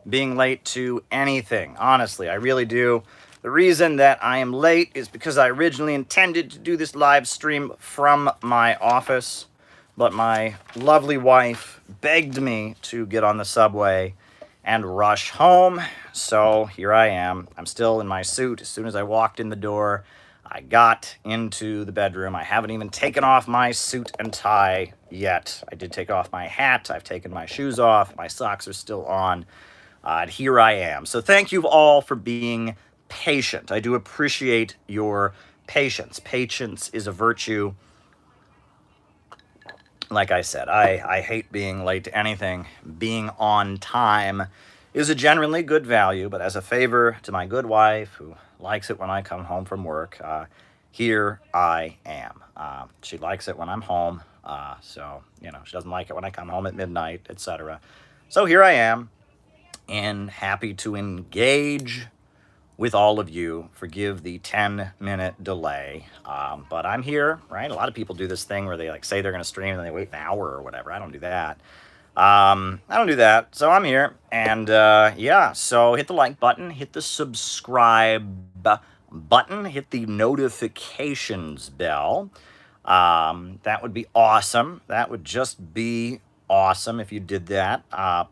being late to anything. Honestly, I really do. The reason that I am late is because I originally intended to do this live stream from my office, but my lovely wife begged me to get on the subway and rush home. So here I am. I'm still in my suit. As soon as I walked in the door, I got into the bedroom. I haven't even taken off my suit and tie yet. I did take off my hat. I've taken my shoes off. My socks are still on. And here I am. So thank you all for being patient. I do appreciate your patience. Patience is a virtue. Like I said, I hate being late to anything. Being on time is a generally good value, but as a favor to my good wife, who likes it when I come home from work, here I am. She likes it when I'm home, so, she doesn't like it when I come home at midnight, etc. So here I am, and happy to engage with all of you. Forgive the 10-minute delay, but I'm here, right? A lot of people do this thing where they say they're going to stream and they wait an hour or whatever. I don't do that. I don't do that, so I'm here, and yeah, so hit the like button, hit the subscribe button, hit the notifications bell. That would be awesome. That would just be awesome if you did that.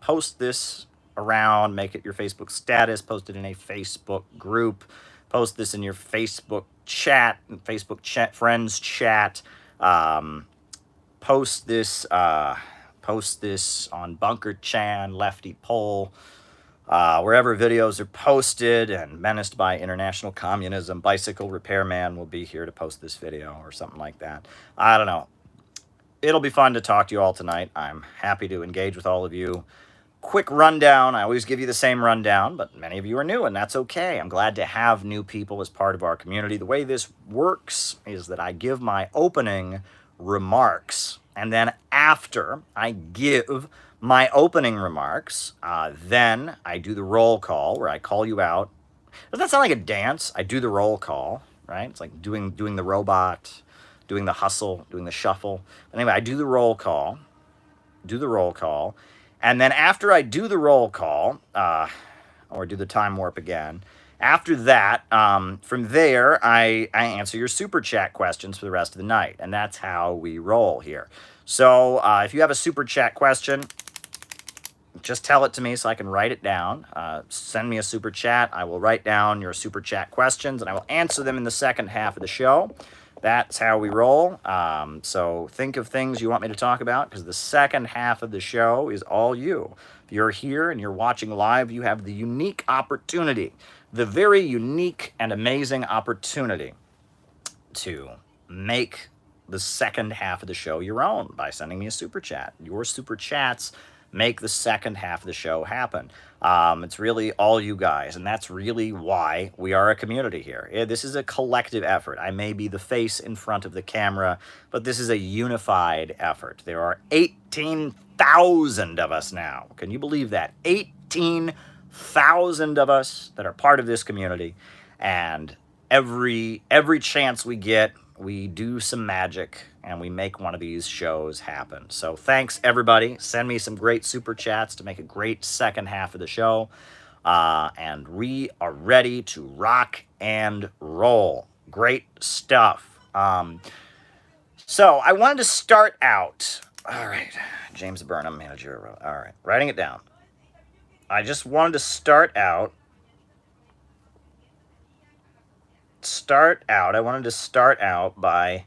Post this around, make it your Facebook status, post it in a Facebook group, post this in your Facebook chat, friends chat, post this on Bunker Chan, Lefty Poll, wherever videos are posted, and Menaced by International Communism, Bicycle Repairman will be here to post this video or something like that. I don't know. It'll be fun to talk to you all tonight. I'm happy to engage with all of you. Quick rundown. I always give you the same rundown, but many of you are new, and that's okay. I'm glad to have new people as part of our community. The way this works is that I give my opening remarks, and then after I give my opening remarks, then I do the roll call where I call you out. Does that sound like a dance? I do the roll call, right? It's like doing the robot, doing the hustle, doing the shuffle. But anyway, I do the roll call, and then after I do the roll call, or do the time warp again, after that, from there, I answer your super chat questions for the rest of the night, and that's how we roll here. So if you have a super chat question, just tell it to me so I can write it down. Send me a super chat. I will write down your super chat questions, and I will answer them in the second half of the show. That's how we roll. So think of things you want me to talk about, because the second half of the show is all you. If you're here and you're watching live, you have the unique opportunity, the very unique and amazing opportunity to make the second half of the show your own by sending me a super chat. Your super chats make the second half of the show happen. It's really all you guys, and that's really why we are a community here. This is a collective effort. I may be the face in front of the camera, but this is a unified effort. There are 18,000 of us now. Can you believe that? 18,000 of us that are part of this community, and every chance we get, we do some magic and we make one of these shows happen. So thanks, everybody. Send me some great super chats to make a great second half of the show. And we are ready to rock and roll. Great stuff. So I wanted to start out. All right, James Burnham, manager. All right, writing it down. I just wanted to start out. I wanted to start out by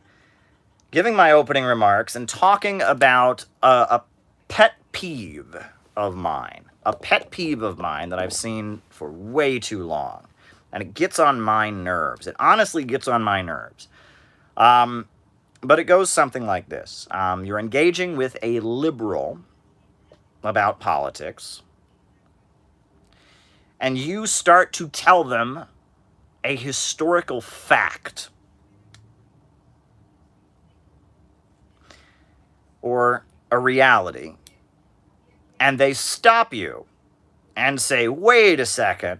giving my opening remarks and talking about a pet peeve of mine. A pet peeve of mine that I've seen for way too long. And it gets on my nerves. It honestly gets on my nerves. But it goes something like this. You're engaging with a liberal about politics, and you start to tell them a historical fact or a reality, and they stop you and say, wait a second,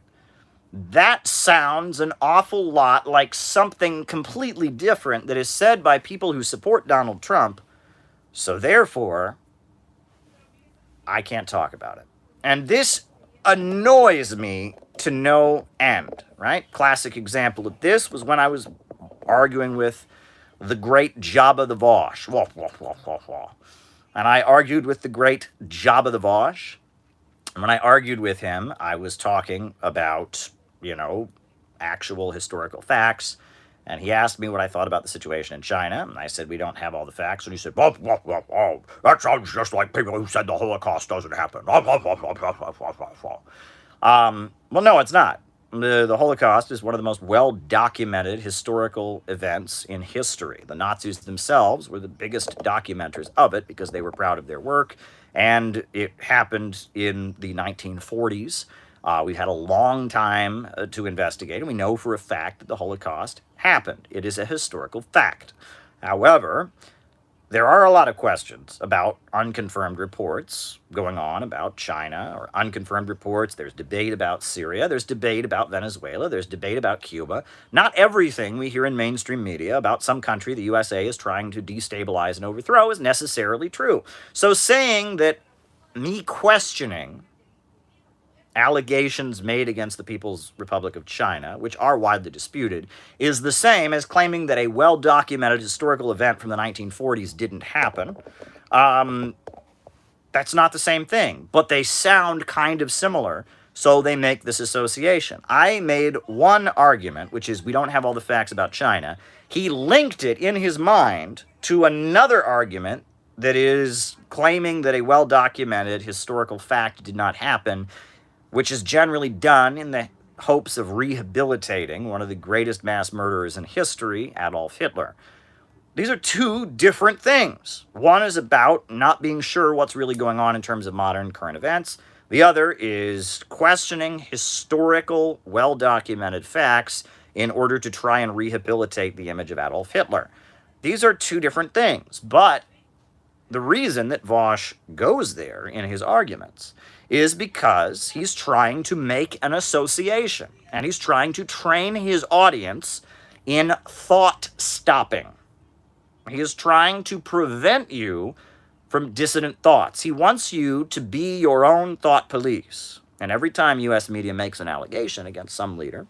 that sounds an awful lot like something completely different that is said by people who support Donald Trump, so therefore, I can't talk about it. And this annoys me to no end, right? Classic example of this was when I was arguing with the great Jabba the Vosh. And I argued with the great Jabba the Vosh. And when I argued with him, I was talking about, actual historical facts. And he asked me what I thought about the situation in China. And I said, we don't have all the facts. And he said, that sounds just like people who said the Holocaust doesn't happen. Well, no, it's not. The Holocaust is one of the most well-documented historical events in history. The Nazis themselves were the biggest documenters of it because they were proud of their work, and it happened in the 1940s. We've had a long time to investigate, and we know for a fact that the Holocaust happened. It is a historical fact. However, there are a lot of questions about unconfirmed reports going on about China, or unconfirmed reports. There's debate about Syria. There's debate about Venezuela. There's debate about Cuba. Not everything we hear in mainstream media about some country the USA is trying to destabilize and overthrow is necessarily true. So saying that me questioning allegations made against the People's Republic of China, which are widely disputed, is the same as claiming that a well-documented historical event from the 1940s didn't happen. That's not the same thing, but they sound kind of similar, so they make this association. I made one argument, which is we don't have all the facts about China. He linked it in his mind to another argument that is claiming that a well-documented historical fact did not happen, which is generally done in the hopes of rehabilitating one of the greatest mass murderers in history, Adolf Hitler. These are two different things. One is about not being sure what's really going on in terms of modern current events. The other is questioning historical, well-documented facts in order to try and rehabilitate the image of Adolf Hitler. These are two different things, but the reason that Vosh goes there in his arguments is because he's trying to make an association, and he's trying to train his audience in thought stopping. He is trying to prevent you from dissident thoughts. He wants you to be your own thought police. And every time U.S. media makes an allegation against some leader,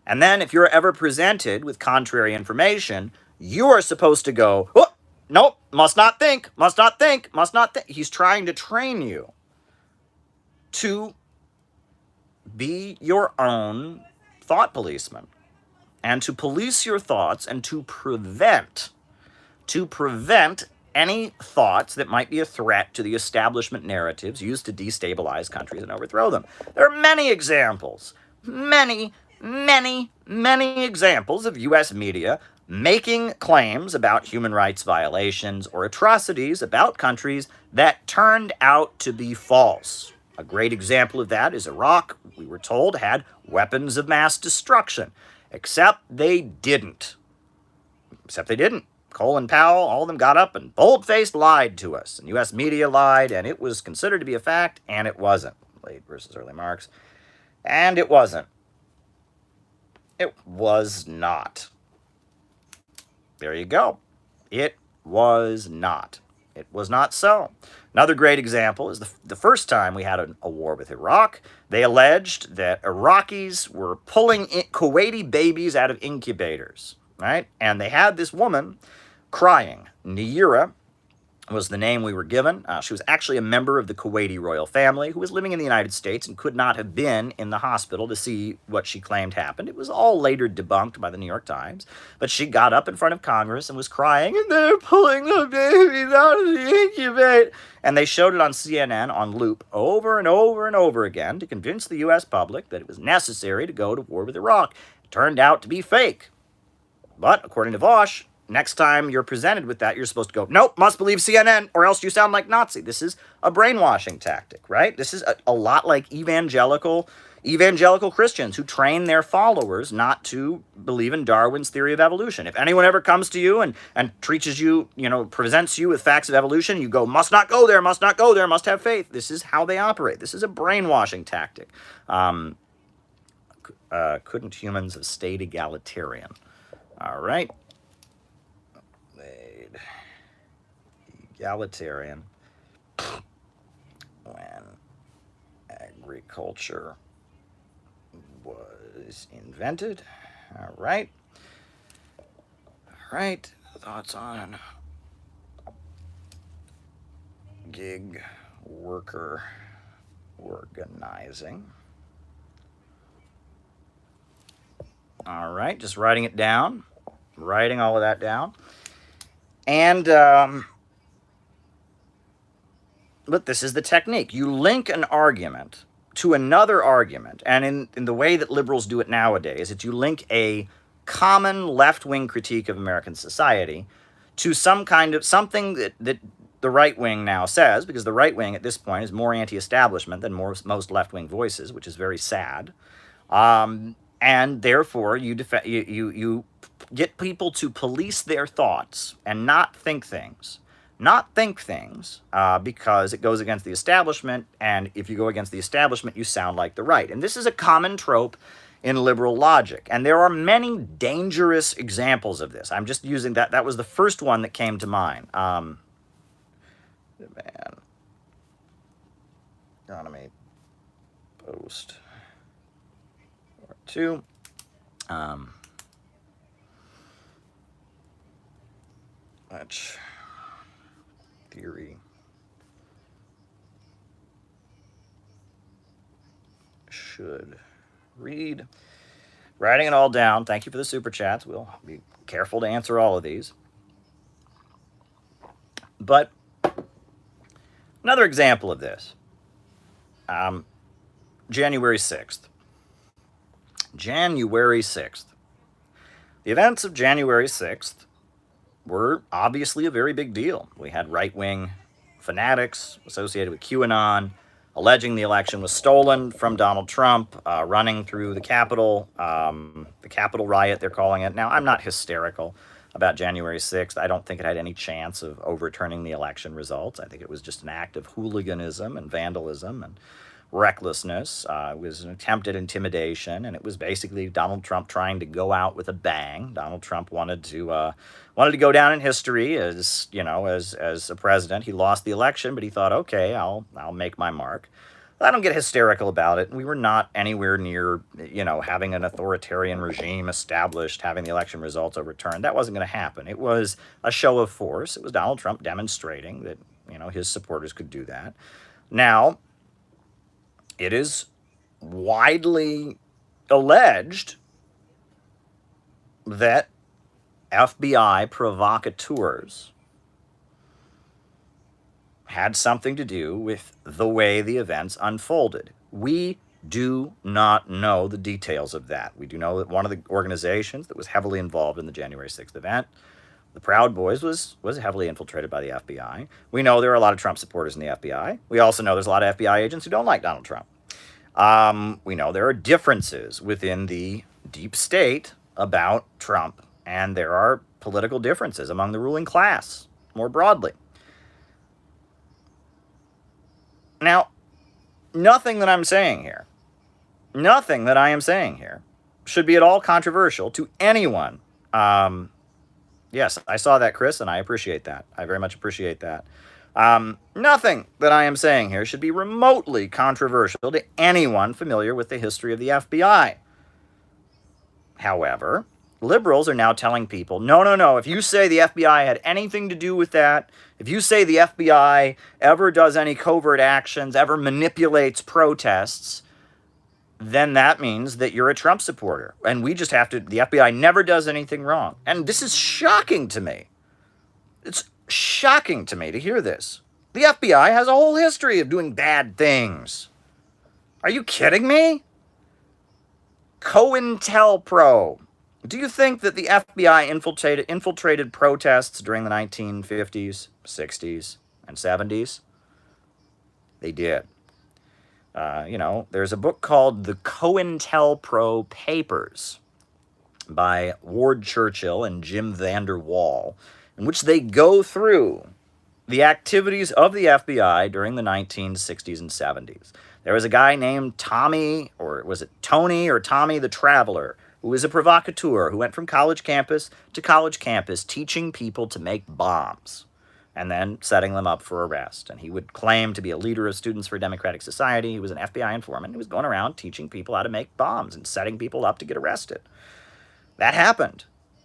and then if you're ever presented with contrary information, you are supposed to go, oh, nope, must not think, must not think, must not think. He's trying to train you to be your own thought policeman and to police your thoughts and to prevent any thoughts that might be a threat to the establishment narratives used to destabilize countries and overthrow them. There are many examples, many examples of U.S. media making claims about human rights violations or atrocities about countries that turned out to be false. A great example of that is Iraq, we were told, had weapons of mass destruction. Except they didn't. Colin Powell, all of them got up and bold-faced lied to us. And U.S. media lied, and it was considered to be a fact, and it wasn't. Late versus early Marx. And it wasn't. It was not. There you go. It was not. It was not so. Another great example is the first time we had a war with Iraq. They alleged that Iraqis were pulling Kuwaiti babies out of incubators, right? And they had this woman crying. Nayira was the name we were given. She was actually a member of the Kuwaiti royal family who was living in the United States and could not have been in the hospital to see what she claimed happened. It was all later debunked by the New York Times, but she got up in front of Congress and was crying, and they're pulling the babies out of the incubator. And they showed it on CNN on loop over and over and over again to convince the U.S. public that it was necessary to go to war with Iraq. It turned out to be fake. But according to Vosh, next time you're presented with that, you're supposed to go, nope, must believe CNN, or else you sound like Nazi. This is a brainwashing tactic, right? This is a lot like evangelical Christians who train their followers not to believe in Darwin's theory of evolution. If anyone ever comes to you and teaches you, presents you with facts of evolution, you go, must not go there, must not go there, must have faith. This is how they operate. This is a brainwashing tactic. Couldn't humans have stayed egalitarian? All right. Egalitarian when agriculture was invented. All right. All right. Thoughts on gig worker organizing. All right, just writing it down, writing all of that down. And, but this is the technique. You link an argument to another argument, and in the way that liberals do it nowadays, it's you link a common left-wing critique of American society to some kind of something that the right wing now says, because the right wing at this point is more anti-establishment than most left-wing voices, which is very sad. And therefore, you get people to police their thoughts and not think things. Because it goes against the establishment, and if you go against the establishment, you sound like the right. And this is a common trope in liberal logic. And there are many dangerous examples of this. I'm just using that. That was the first one that came to mind. Economy post or two. Much theory should read. Writing it all down. Thank you for the super chats. We'll be careful to answer all of these. But another example of this. January 6th. January 6th. The events of January 6th were obviously a very big deal. We had right-wing fanatics associated with QAnon alleging the election was stolen from Donald Trump, running through the Capitol riot, they're calling it. Now, I'm not hysterical about January 6th. I don't think it had any chance of overturning the election results. I think it was just an act of hooliganism and vandalism and recklessness. It was an attempted intimidation, and it was basically Donald Trump trying to go out with a bang. Donald Trump wanted to go down in history as a president. He lost the election, but he thought, okay, I'll make my mark. I don't get hysterical about it. We were not anywhere near, having an authoritarian regime established, having the election results overturned. That wasn't going to happen. It was a show of force. It was Donald Trump demonstrating that, his supporters could do that. Now, it is widely alleged that FBI provocateurs had something to do with the way the events unfolded. We do not know the details of that. We do know that one of the organizations that was heavily involved in the January 6th event, the Proud Boys, was heavily infiltrated by the FBI. We know there are a lot of Trump supporters in the FBI. We also know there's a lot of FBI agents who don't like Donald Trump. We know there are differences within the deep state about Trump, and there are political differences among the ruling class more broadly. Now, nothing that I am saying here should be at all controversial to anyone. Yes, I saw that, Chris, and I appreciate that. I very much appreciate that. Nothing that I am saying here should be remotely controversial to anyone familiar with the history of the FBI. However, liberals are now telling people, no, if you say the FBI had anything to do with that, if you say the FBI ever does any covert actions, ever manipulates protests, then that means that you're a Trump supporter. And the FBI never does anything wrong. And this is shocking to me. It's shocking to me to hear this. The FBI has a whole history of doing bad things. Are you kidding me? COINTELPRO. Do you think that the FBI infiltrated protests during the 1950s, 60s, and 70s? They did. There's a book called The COINTELPRO Papers by Ward Churchill and Jim Vander Wall, in which they go through the activities of the FBI during the 1960s and 70s. There was a guy named Tommy, or was it Tony or Tommy the Traveler, who was a provocateur who went from college campus to college campus teaching people to make bombs. and then setting them up for arrest. And he would claim to be a leader of Students for a Democratic Society. He was an FBI informant. He was going around teaching people how to make bombs and setting people up to get arrested. That happened.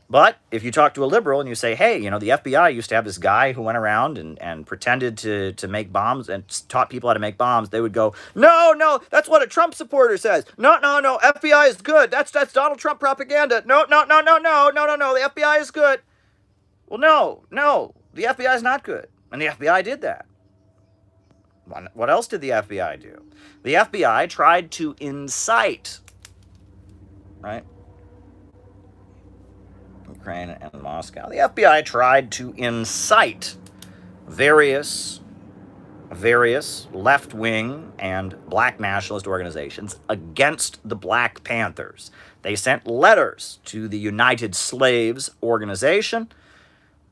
But if you talk to a liberal and you say, hey, you know, the FBI used to have this guy who went around and pretended to make bombs and taught people how to make bombs, they would go, no, that's what a Trump supporter says. No, FBI is good. That's Donald Trump propaganda. No, the FBI is good. Well, no, the FBI is not good. And the FBI did that. What else did the FBI do? The FBI tried to incite, right? Ukraine and Moscow. The FBI tried to incite various left-wing and black nationalist organizations against the Black Panthers. They sent letters to the United Slaves organization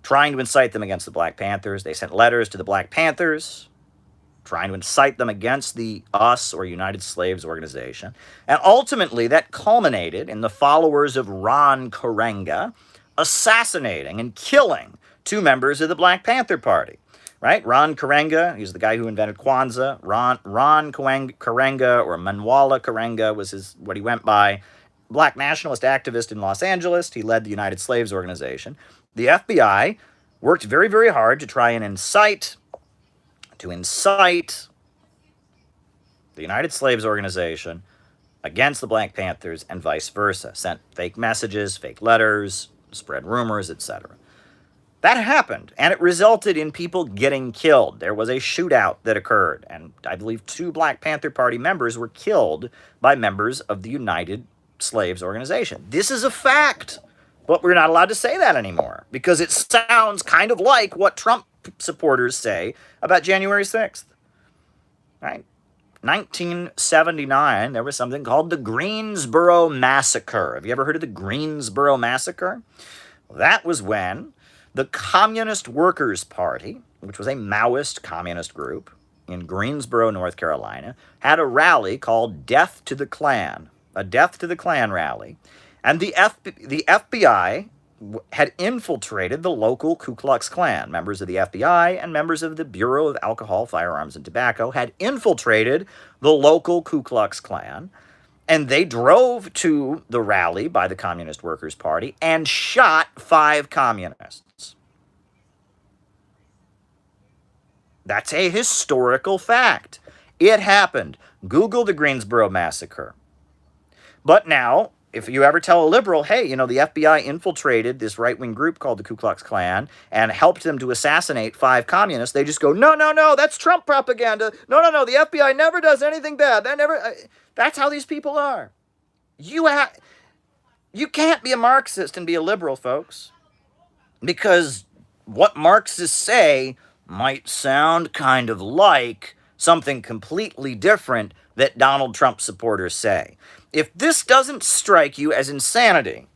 trying to incite them against the Black Panthers. They sent letters to the Black Panthers trying to incite them against the US or United Slaves organization. And ultimately, that culminated in the followers of Ron Karenga assassinating and killing 2 members of the Black Panther Party. Right? Ron Karenga, he's the guy who invented Kwanzaa. Ron Karenga, or Manwala Karenga was what he went by. Black nationalist activist in Los Angeles. He led the United Slaves organization. The FBI worked very, very hard to try and incite the United Slaves organization against the Black Panthers and vice versa. Sent fake messages, fake letters, spread rumors, etc. That happened, and it resulted in people getting killed. There was a shootout that occurred, and I believe 2 Black Panther Party members were killed by members of the United Slaves organization. This is a fact, but we're not allowed to say that anymore because it sounds kind of like what Trump supporters say about January 6th. Right? 1979, there was something called the Greensboro Massacre. Have you ever heard of the Greensboro Massacre? Well, that was when the Communist Workers' Party, which was a Maoist communist group in Greensboro, North Carolina, had a rally called Death to the Klan, a Death to the Klan rally. And the FBI had infiltrated the local Ku Klux Klan. Members of the FBI and members of the Bureau of Alcohol, Firearms, and Tobacco had infiltrated the local Ku Klux Klan, and they drove to the rally by the Communist Workers' Party and shot 5 communists. That's a historical fact. It happened. Google the Greensboro Massacre. But now, if you ever tell a liberal, hey, you know, the FBI infiltrated this right-wing group called the Ku Klux Klan and helped them to assassinate 5 communists, they just go, no, that's Trump propaganda. No, the FBI never does anything bad. That's how these people are. You can't be a Marxist and be a liberal, folks, because what Marxists say might sound kind of like something completely different that Donald Trump supporters say. If this doesn't strike you as insanity,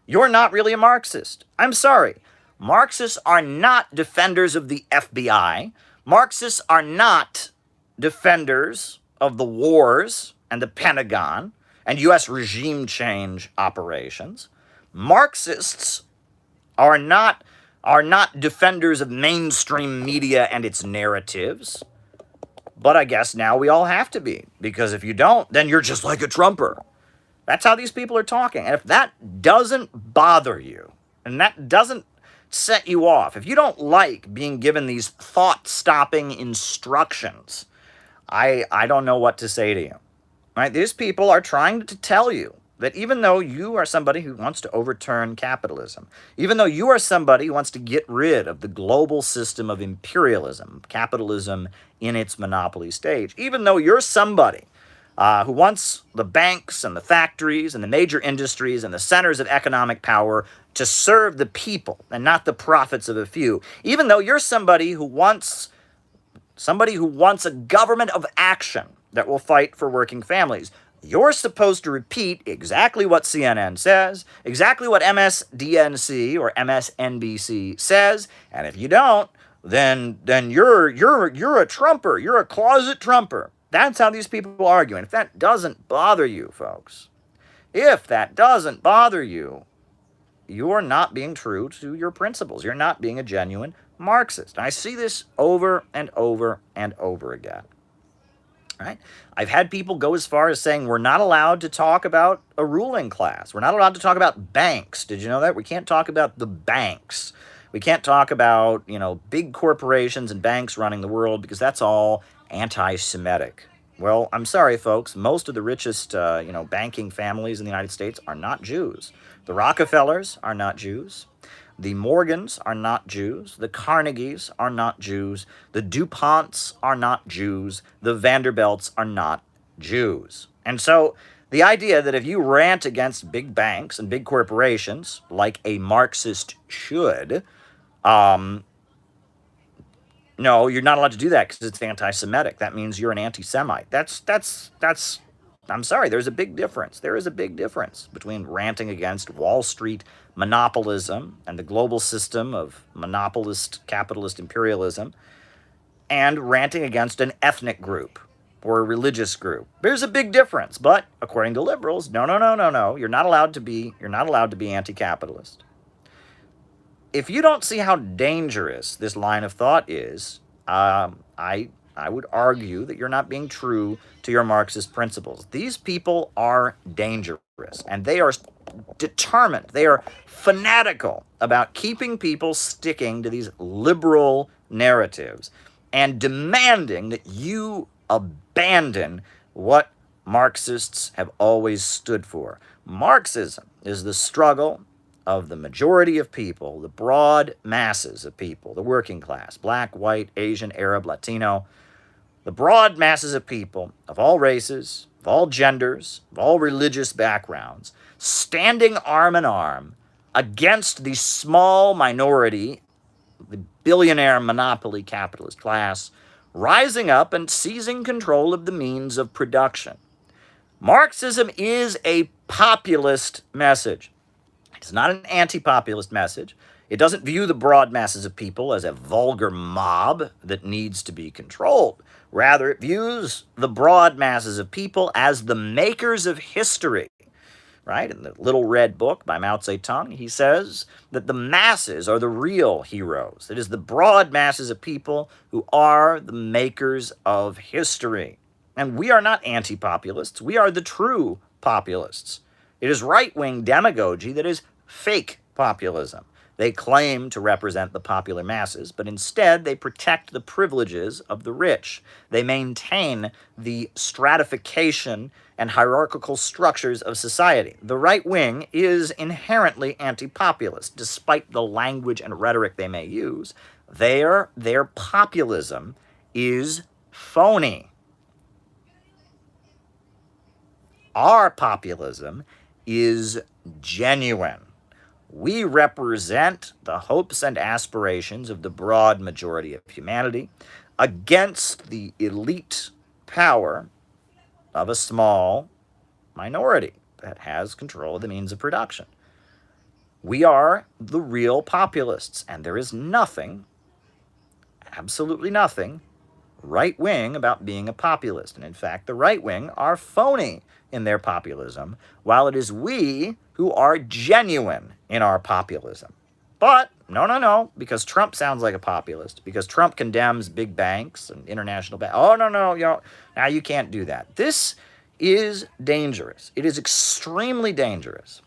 you're not really a Marxist. I'm sorry. Marxists are not defenders of the FBI. Marxists are not defenders of the wars and the Pentagon and U.S. regime change operations. Marxists are not defenders of mainstream media and its narratives. But I guess now we all have to be, because if you don't, then you're just like a Trumper. That's how these people are talking. And if that doesn't bother you, and that doesn't set you off, if you don't like being given these thought-stopping instructions, I don't know what to say to you. Right? These people are trying to tell you that even though you are somebody who wants to overturn capitalism, even though you are somebody who wants to get rid of the global system of imperialism, capitalism in its monopoly stage, even though you're somebody who wants the banks and the factories and the major industries and the centers of economic power to serve the people and not the profits of a few, even though you're somebody who wants a government of action that will fight for working families, you're supposed to repeat exactly what CNN says, exactly what MSDNC or MSNBC says, and if you don't, then you're a Trumper. You're a closet Trumper. That's how these people argue. And if that doesn't bother you, folks, if that doesn't bother you, you're not being true to your principles. You're not being a genuine Marxist. And I see this over and over and over again. Right? I've had people go as far as saying we're not allowed to talk about a ruling class. We're not allowed to talk about banks. Did you know that? We can't talk about the banks. We can't talk about, big corporations and banks running the world because that's all anti-Semitic. Well, I'm sorry, folks. Most of the richest, banking families in the United States are not Jews. The Rockefellers are not Jews. The Morgans are not Jews. The Carnegies are not Jews. The DuPonts are not Jews. The Vanderbilts are not Jews. And so the idea that if you rant against big banks and big corporations, like a Marxist should, no, you're not allowed to do that because it's anti-Semitic. That means you're an anti-Semite. That's. I'm sorry. There's a big difference. There is a big difference between ranting against Wall Street monopolism and the global system of monopolist capitalist imperialism, and ranting against an ethnic group or a religious group. There's a big difference. But according to liberals, no. You're not allowed to be. You're not allowed to be anti-capitalist. If you don't see how dangerous this line of thought is, I would argue that you're not being true to your Marxist principles. These people are dangerous, and they are determined. They are fanatical about keeping people sticking to these liberal narratives and demanding that you abandon what Marxists have always stood for. Marxism is the struggle of the majority of people, the broad masses of people, the working class, black, white, Asian, Arab, Latino, the broad masses of people of all races, of all genders, of all religious backgrounds, standing arm in arm against the small minority, the billionaire monopoly capitalist class, rising up and seizing control of the means of production. Marxism is a populist message. It's not an anti-populist message. It doesn't view the broad masses of people as a vulgar mob that needs to be controlled. Rather, it views the broad masses of people as the makers of history. Right? In the Little Red Book by Mao Zedong, he says that the masses are the real heroes. It is the broad masses of people who are the makers of history. And we are not anti-populists. We are the true populists. It is right-wing demagogy that is fake populism. They claim to represent the popular masses, but instead they protect the privileges of the rich. They maintain the stratification and hierarchical structures of society. The right wing is inherently anti-populist, despite the language and rhetoric they may use. Their populism is phony. Our populism is genuine. We represent the hopes and aspirations of the broad majority of humanity against the elite power of a small minority that has control of the means of production. We are the real populists, and there is nothing, absolutely nothing, right-wing about being a populist. And in fact, the right-wing are phony in their populism, while it is we who are genuine in our populism. But no, because Trump sounds like a populist, because Trump condemns big banks and international banks. Oh, no, now you can't do that. This is dangerous. It is extremely dangerous.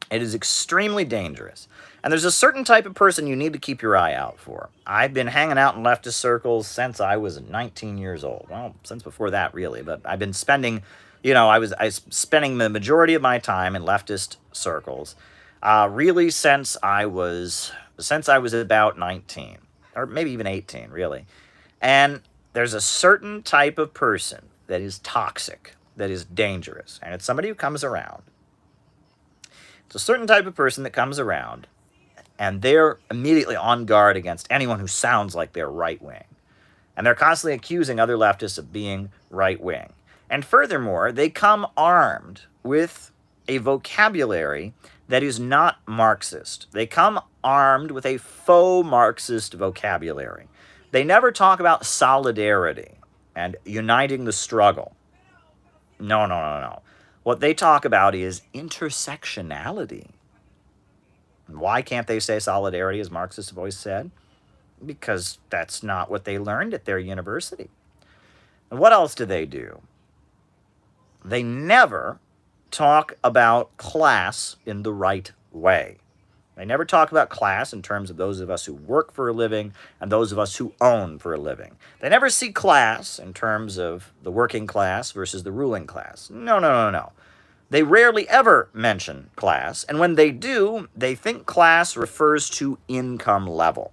It is extremely dangerous. And there's a certain type of person you need to keep your eye out for. I've been hanging out in leftist circles since I was 19 years old. Well, since before that, really. But I've been spending, I was spending the majority of my time in leftist circles, really since I was about 19, or maybe even 18, really. And there's a certain type of person that is toxic, that is dangerous, and it's somebody who comes around. It's a certain type of person that comes around, and they're immediately on guard against anyone who sounds like they're right-wing. And they're constantly accusing other leftists of being right-wing. And furthermore, they come armed with a vocabulary that is not Marxist. They come armed with a faux Marxist vocabulary. They never talk about solidarity and uniting the struggle. No. What they talk about is intersectionality. And why can't they say solidarity, as Marxists have always said? because that's not what they learned at their university. And what else do? They never talk about class in the right way. They never talk about class in terms of those of us who work for a living and those of us who own for a living. They never see class in terms of the working class versus the ruling class. No, no, no, no. They rarely ever mention class, and when they do, they think class refers to income level.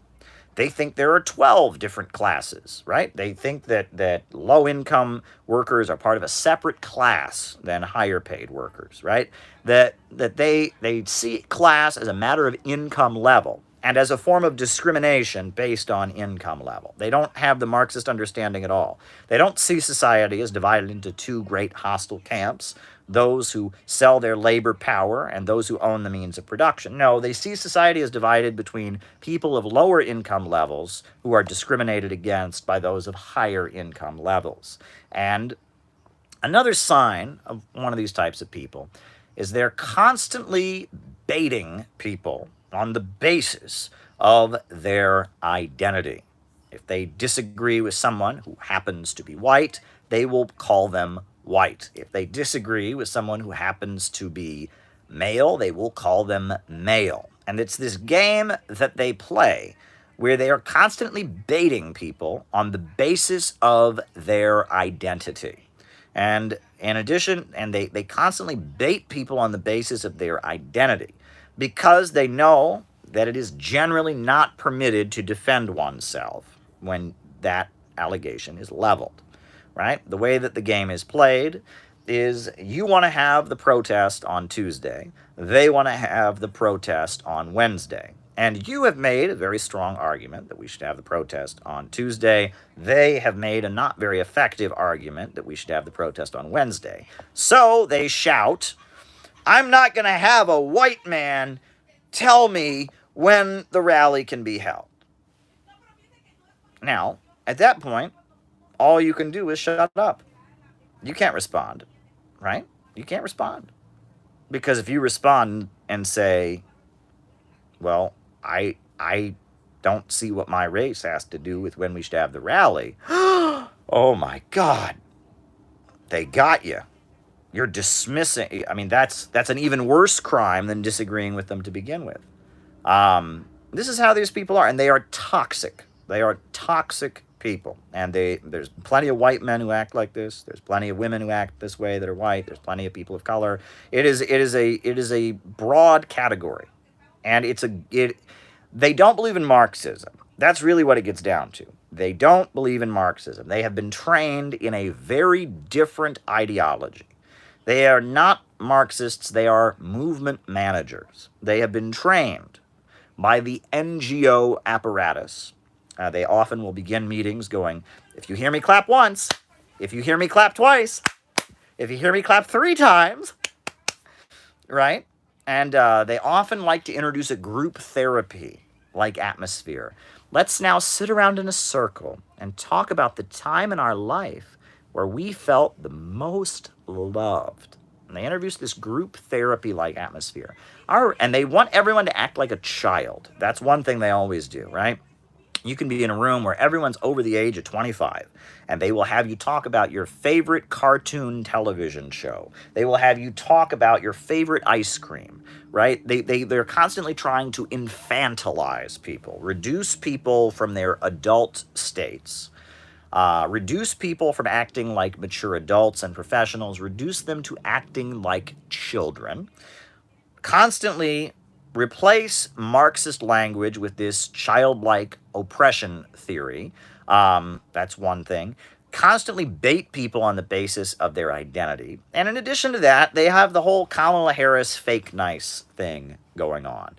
They think there are 12 different classes, right? They think that low-income workers are part of a separate class than higher-paid workers, right? That they see class as a matter of income level and as a form of discrimination based on income level. They don't have the Marxist understanding at all. They don't see society as divided into two great hostile camps, those who sell their labor power and those who own the means of production. No, they see society as divided between people of lower income levels who are discriminated against by those of higher income levels. And another sign of one of these types of people is they're constantly baiting people on the basis of their identity. If they disagree with someone who happens to be white, they will call them white. If they disagree with someone who happens to be male, they will call them male. And it's this game that they play where they are constantly baiting people on the basis of their identity. And in addition, they constantly bait people on the basis of their identity because they know that it is generally not permitted to defend oneself when that allegation is leveled. Right? The way that the game is played is you want to have the protest on Tuesday. They want to have the protest on Wednesday. And you have made a very strong argument that we should have the protest on Tuesday. They have made a not very effective argument that we should have the protest on Wednesday. So they shout, "I'm not going to have a white man tell me when the rally can be held." Now, at that point, all you can do is shut up. You can't respond, right? You can't respond. Because if you respond and say, well, I don't see what my race has to do with when we should have the rally. Oh my God. They got you. You're dismissing. I mean, that's an even worse crime than disagreeing with them to begin with. This is how these people are, and they are toxic. They are toxic people, and there's plenty of white men who act like this. There's plenty of women who act this way that are white. There's plenty of people of color. It is a broad category, and they don't believe in Marxism. That's really what it gets down to. They don't believe in Marxism. They have been trained in a very different ideology. They are not Marxists. They are movement managers. They have been trained by the NGO apparatus. They often will begin meetings going, if you hear me clap once, if you hear me clap twice, if you hear me clap 3 times, right? And they often like to introduce a group therapy-like atmosphere. Let's now sit around in a circle and talk about the time in our life where we felt the most loved. And they introduce this group therapy-like atmosphere. And they want everyone to act like a child. That's one thing they always do, right? You can be in a room where everyone's over the age of 25, and they will have you talk about your favorite cartoon television show. They will have you talk about your favorite ice cream, right? They're constantly trying to infantilize people, reduce people from their adult states, reduce people from acting like mature adults and professionals, reduce them to acting like children, constantly replace Marxist language with this childlike oppression theory. That's one thing. Constantly bait people on the basis of their identity. And in addition to that, they have the whole Kamala Harris fake nice thing going on.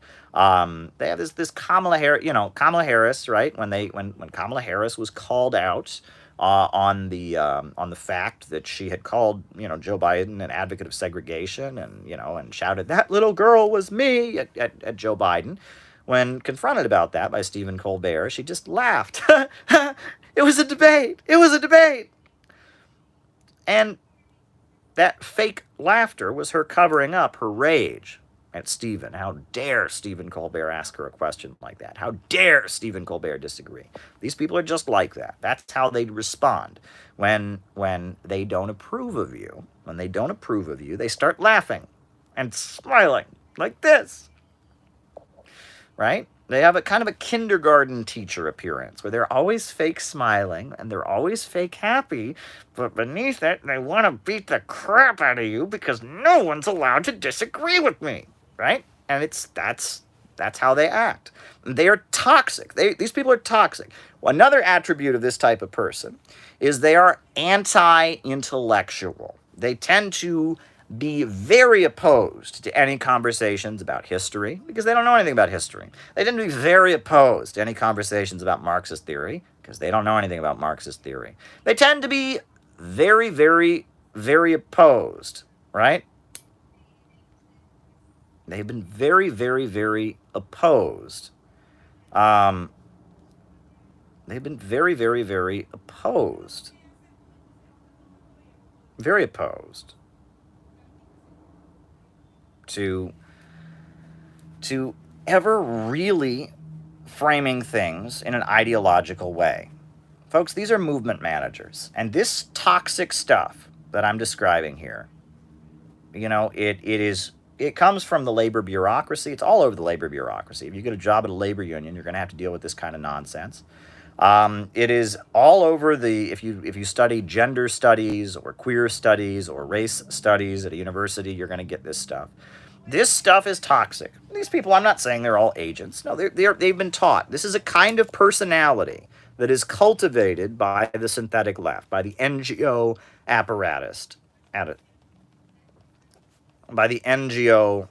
They have this Kamala Harris, right? When Kamala Harris was called out on the fact that she had called Joe Biden an advocate of segregation, and shouted, "That little girl was me" at Joe Biden. When confronted about that by Stephen Colbert, she just laughed. It was a debate. It was a debate. And that fake laughter was her covering up her rage at Stephen. How dare Stephen Colbert ask her a question like that? How dare Stephen Colbert disagree? These people are just like that. That's how they respond when they don't approve of you. When they don't approve of you, they start laughing and smiling like this, right? They have a kind of a kindergarten teacher appearance where they're always fake smiling and they're always fake happy, but beneath it, they want to beat the crap out of you because no one's allowed to disagree with me, right? And that's how they act. They are toxic. These people are toxic. Another attribute of this type of person is they are anti-intellectual. They tend to be very opposed to any conversations about history because they don't know anything about history. They tend to be very opposed to any conversations about Marxist theory because they don't know anything about Marxist theory. They tend to be very, very, very opposed, right? They've been very, very, very opposed. They've been very, very, very opposed. Very opposed to ever really framing things in an ideological way. Folks, these are movement managers. And this toxic stuff that I'm describing here, you know, it comes from the labor bureaucracy. It's all over the labor bureaucracy. If you get a job at a labor union, you're going to have to deal with this kind of nonsense. It is all over if you study gender studies or queer studies or race studies at a university, you're going to get this stuff. This stuff is toxic. These people, I'm not saying they're all agents. No, they've been taught. This is a kind of personality that is cultivated by the synthetic left, by the NGO apparatus, by the NGO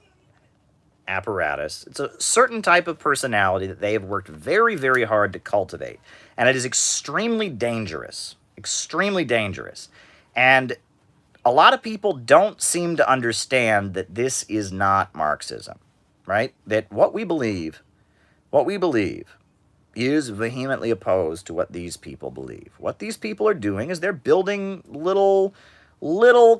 apparatus. It's a certain type of personality that they have worked very, very hard to cultivate. And it is extremely dangerous. Extremely dangerous. And a lot of people don't seem to understand that this is not Marxism, right? That what we believe is vehemently opposed to what these people believe. What these people are doing is they're building little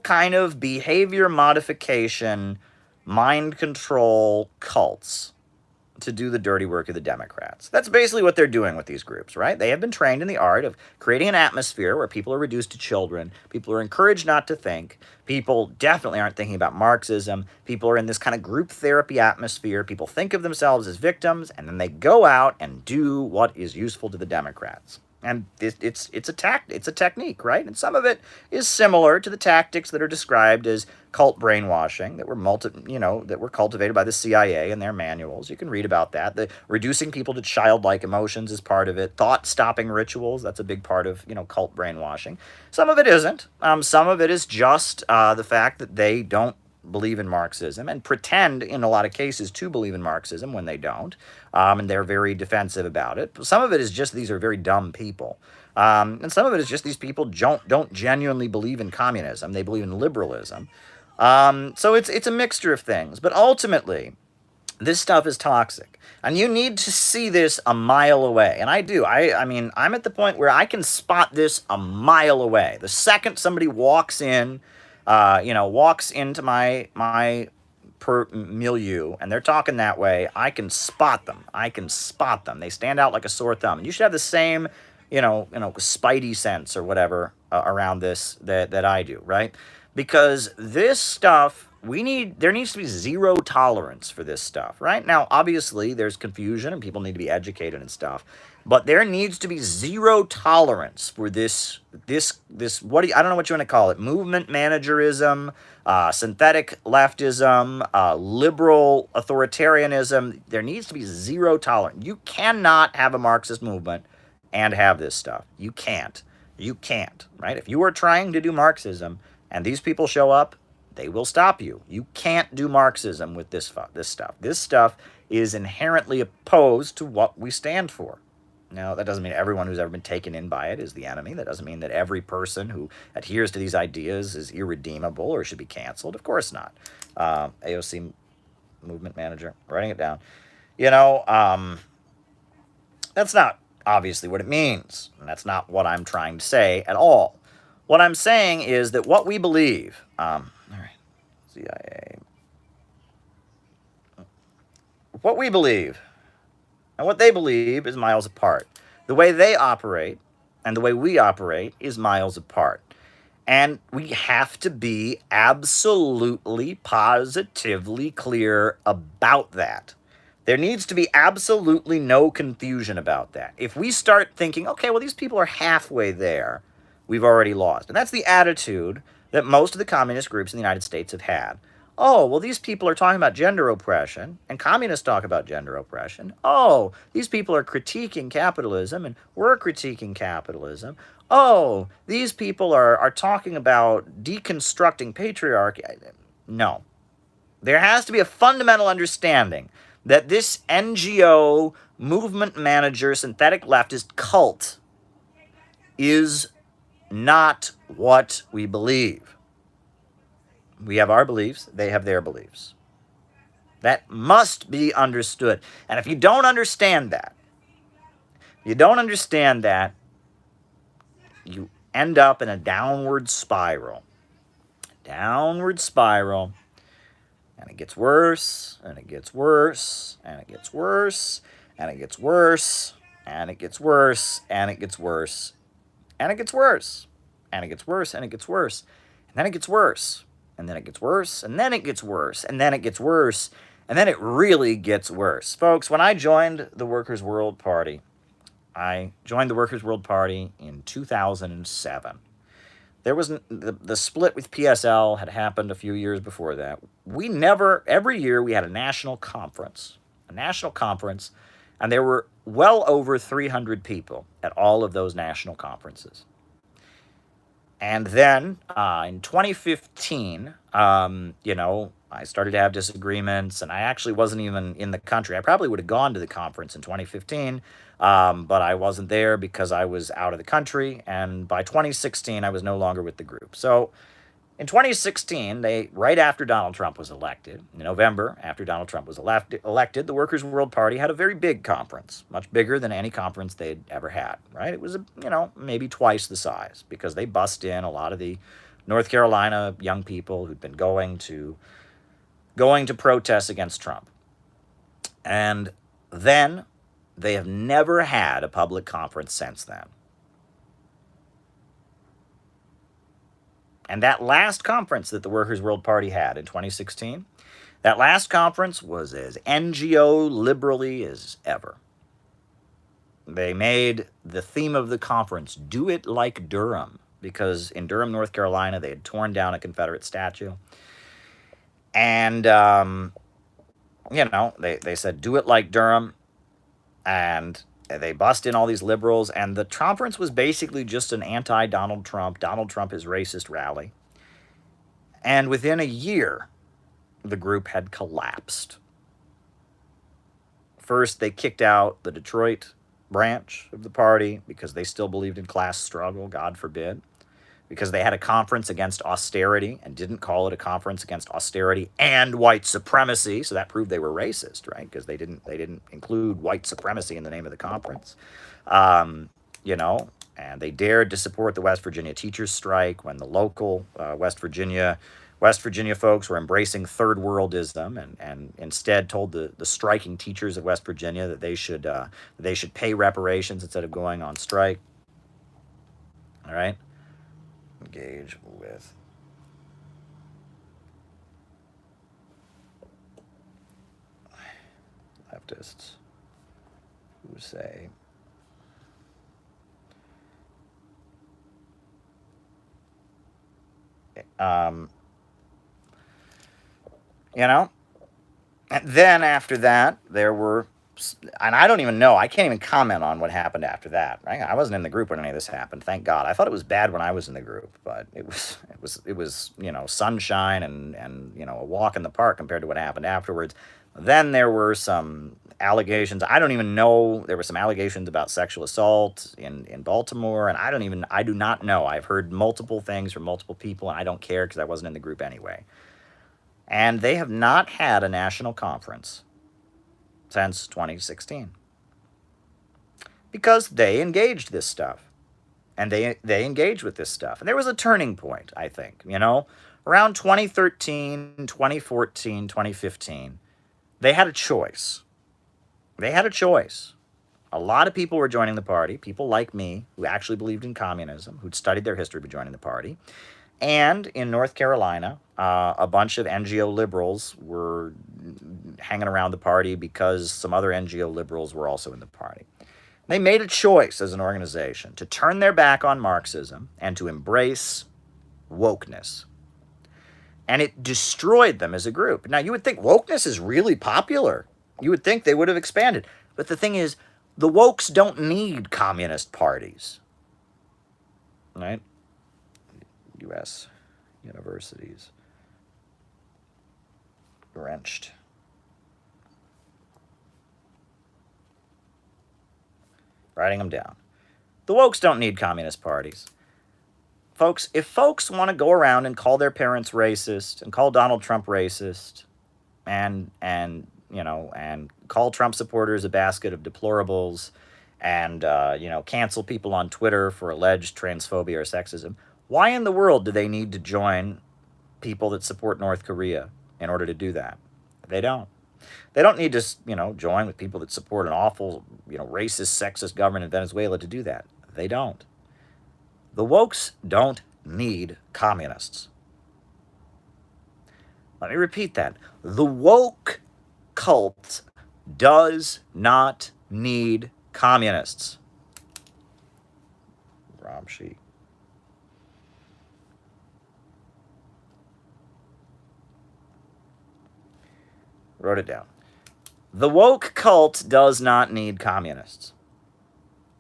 kind of behavior modification, mind control cults to do the dirty work of the Democrats. That's basically what they're doing with these groups, right? They have been trained in the art of creating an atmosphere where people are reduced to children, people are encouraged not to think, people definitely aren't thinking about Marxism, people are in this kind of group therapy atmosphere, people think of themselves as victims, and then they go out and do what is useful to the Democrats. And it's a technique, right? And some of it is similar to the tactics that are described as cult brainwashing that were cultivated by the CIA in their manuals. You can read about that. The reducing people to childlike emotions is part of it. Thought-stopping rituals, that's a big part of, cult brainwashing. Some of it isn't. Some of it is just the fact that they don't believe in Marxism and pretend in a lot of cases to believe in Marxism when they don't, and they're very defensive about it. Some of it is just these are very dumb people, and some of it is just these people don't genuinely believe in communism. They believe in liberalism. So it's a mixture of things, but ultimately this stuff is toxic, and you need to see this a mile away. And I do. I mean, I'm at the point where I can spot this a mile away. The second somebody walks into my milieu and they're talking that way, I can spot them. They stand out like a sore thumb. And you should have the same, spidey sense or whatever around this that I do, right? Because this stuff, there needs to be zero tolerance for this stuff, right? Now, obviously, there's confusion and people need to be educated and stuff, but there needs to be zero tolerance for this I don't know what you want to call it, movement managerism, synthetic leftism, liberal authoritarianism. There needs to be zero tolerance. You cannot have a Marxist movement and have this stuff. You can't, right? If you are trying to do Marxism and these people show up, they will stop you. You can't do Marxism with this stuff. This stuff is inherently opposed to what we stand for. Now, that doesn't mean everyone who's ever been taken in by it is the enemy. That doesn't mean that every person who adheres to these ideas is irredeemable or should be canceled. Of course not. AOC movement manager, writing it down. That's not obviously what it means. And that's not what I'm trying to say at all. What I'm saying is that what we believe, all right, CIA, what we believe and what they believe is miles apart. The way they operate and the way we operate is miles apart. And we have to be absolutely, positively clear about that. There needs to be absolutely no confusion about that. If we start thinking, okay, well, these people are halfway there, we've already lost. And that's the attitude that most of the communist groups in the United States have had. Oh, well, these people are talking about gender oppression, and communists talk about gender oppression. Oh, these people are critiquing capitalism, and we're critiquing capitalism. Oh, these people are talking about deconstructing patriarchy. No. There has to be a fundamental understanding that this NGO, movement manager, synthetic leftist cult is not what we believe. We have our beliefs, they have their beliefs. That must be understood. And if you don't understand that, you end up in a downward spiral. Downward spiral. And it gets worse, and it gets worse, and it gets worse, and it gets worse, and it gets worse, and it gets worse, and it gets worse, and it gets worse, and it gets worse, and then it gets worse, and then it gets worse, and then it gets worse, and then it gets worse, and then it really gets worse. Folks, when I joined the Workers' World Party, in 2007. There was the split with PSL had happened a few years before that. Every year we had a national conference, and there were well over 300 people at all of those national conferences. And then in 2015, I started to have disagreements, and I actually wasn't even in the country. I probably would have gone to the conference in 2015, but I wasn't there because I was out of the country, and by 2016, I was no longer with the group. So in 2016, right after Donald Trump was elected, in November, after Donald Trump was elected, the Workers' World Party had a very big conference, much bigger than any conference they'd ever had, right? It was, maybe twice the size, because they bussed in a lot of the North Carolina young people who'd been going to protest against Trump. And then they have never had a public conference since then. And that last conference that the Workers' World Party had in 2016, that last conference was as NGO liberally as ever. They made the theme of the conference, "Do It Like Durham," because in Durham, North Carolina, they had torn down a Confederate statue. And, they said, "Do it like Durham." And they bust in all these liberals. And the conference was basically just an anti-Donald Trump is racist rally. And within a year, the group had collapsed. First, they kicked out the Detroit branch of the party because they still believed in class struggle, God forbid. Because they had a conference against austerity and didn't call it a conference against austerity and white supremacy. So that proved they were racist, right? Because they didn't include white supremacy in the name of the conference. And they dared to support the West Virginia teachers' strike when the local West Virginia folks were embracing third worldism and instead told the striking teachers of West Virginia that they should pay reparations instead of going on strike. All right. Engage with leftists who say and then after that there were, and I don't even know, I can't even comment on what happened after that, right? I wasn't in the group when any of this happened, thank God. I thought it was bad when I was in the group, but it was sunshine and a walk in the park compared to what happened afterwards. Then there were some allegations. I don't even know. There were some allegations about sexual assault in Baltimore, and I do not know. I've heard multiple things from multiple people, and I don't care because I wasn't in the group anyway. And they have not had a national conference since 2016 because they engaged this stuff, and they engaged with this stuff. And there was a turning point, I think, around 2013, 2014, 2015, they had a choice. They had a choice. A lot of people were joining the party, people like me who actually believed in communism, who'd studied their history, were joining the party. And in North Carolina, a bunch of NGO liberals were hanging around the party because some other NGO liberals were also in the party. They made a choice as an organization to turn their back on Marxism and to embrace wokeness. And it destroyed them as a group. Now, you would think wokeness is really popular. You would think they would have expanded. But the thing is, the wokes don't need communist parties. Right? U.S. universities. Wrenched. Writing them down. The wokes don't need communist parties. Folks, if folks want to go around and call their parents racist and call Donald Trump racist and call Trump supporters a basket of deplorables and cancel people on Twitter for alleged transphobia or sexism, why in the world do they need to join people that support North Korea in order to do that? They don't. They don't need to, join with people that support an awful, racist, sexist government in Venezuela to do that. They don't. The wokes don't need communists. Let me repeat that. The woke cult does not need communists. Gramsci. Wrote it down. The woke cult does not need communists.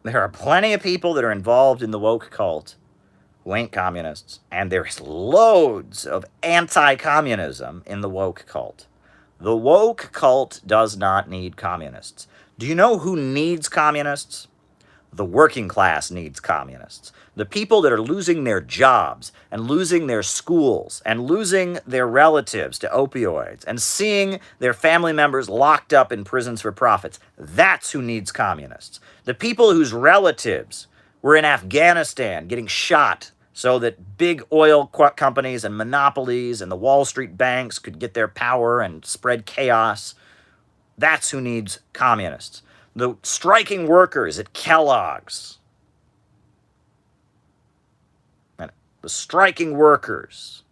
There are plenty of people that are involved in the woke cult who ain't communists, and there's loads of anti-communism in the woke cult. The woke cult does not need communists. Do you know who needs communists? The working class needs communists. The people that are losing their jobs and losing their schools and losing their relatives to opioids and seeing their family members locked up in prisons for profits, that's who needs communists. The people whose relatives were in Afghanistan getting shot so that big oil companies and monopolies and the Wall Street banks could get their power and spread chaos, that's who needs communists. The striking workers at Kellogg's, the striking workers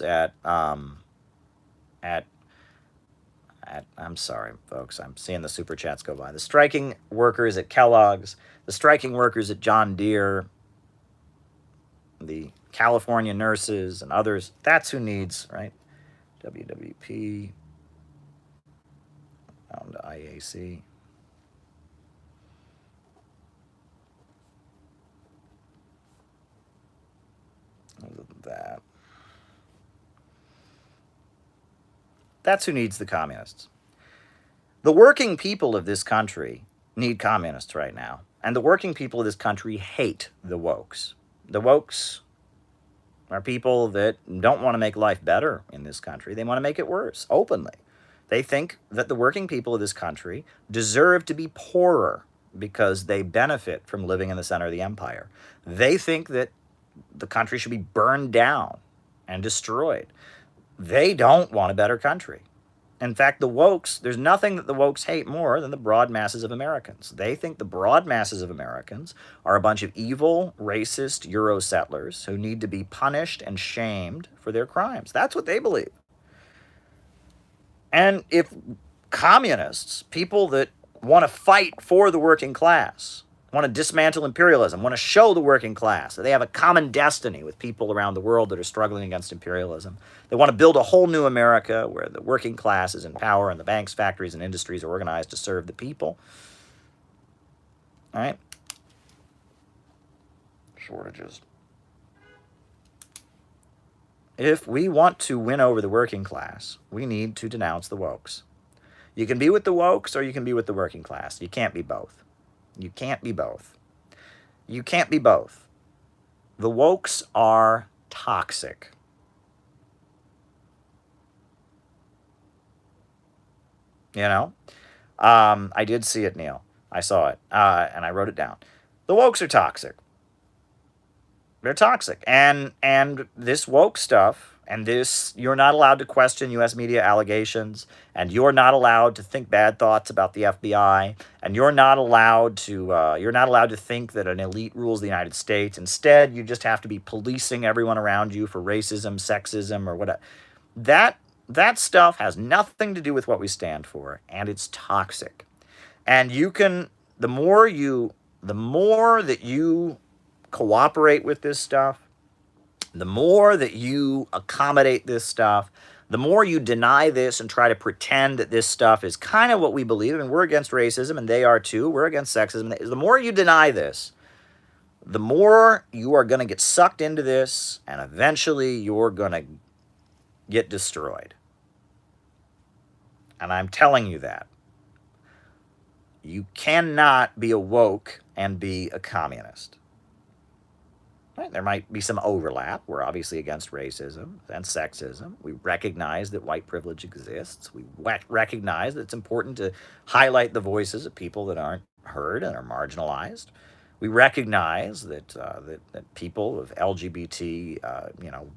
at I'm sorry, folks, I'm seeing the super chats go by. The striking workers at Kellogg's, the striking workers at John Deere, the California nurses and others, that's who needs, right? WWP. Down to IAC. Other than that, that's who needs the communists. The working people of this country need communists right now. And the working people of this country hate the wokes. The wokes are people that don't want to make life better in this country. They want to make it worse, openly. They think that the working people of this country deserve to be poorer because they benefit from living in the center of the empire. They think that the country should be burned down and destroyed. They don't want a better country. In fact, the wokes, there's nothing that the wokes hate more than the broad masses of Americans. They think the broad masses of Americans are a bunch of evil, racist Euro settlers who need to be punished and shamed for their crimes. That's what they believe. And if communists, people that want to fight for the working class, want to dismantle imperialism, want to show the working class that they have a common destiny with people around the world that are struggling against imperialism. They want to build a whole new America where the working class is in power and the banks, factories, and industries are organized to serve the people. All right? Shortages. If we want to win over the working class, we need to denounce the wokes. You can be with the wokes or you can be with the working class. You can't be both. You can't be both. You can't be both. The wokes are toxic. I did see it, Neil. I saw it, and I wrote it down. The wokes are toxic. They're toxic. And this woke stuff And this, you're not allowed to question U.S. media allegations, and you're not allowed to think bad thoughts about the FBI, and you're not allowed to think that an elite rules the United States. Instead, you just have to be policing everyone around you for racism, sexism, or whatever. That stuff has nothing to do with what we stand for, and it's toxic. And you can, the more that you cooperate with this stuff, the more that you accommodate this stuff, the more you deny this and try to pretend that this stuff is kind of what we believe. I mean, we're against racism, and they are too. We're against sexism. The more you deny this, the more you are going to get sucked into this, and eventually you're going to get destroyed. And I'm telling you that. You cannot be awoke and be a communist. Right? There might be some overlap. We're obviously against racism and sexism. We recognize that white privilege exists. We recognize that it's important to highlight the voices of people that aren't heard and are marginalized. We recognize that that people of LGBT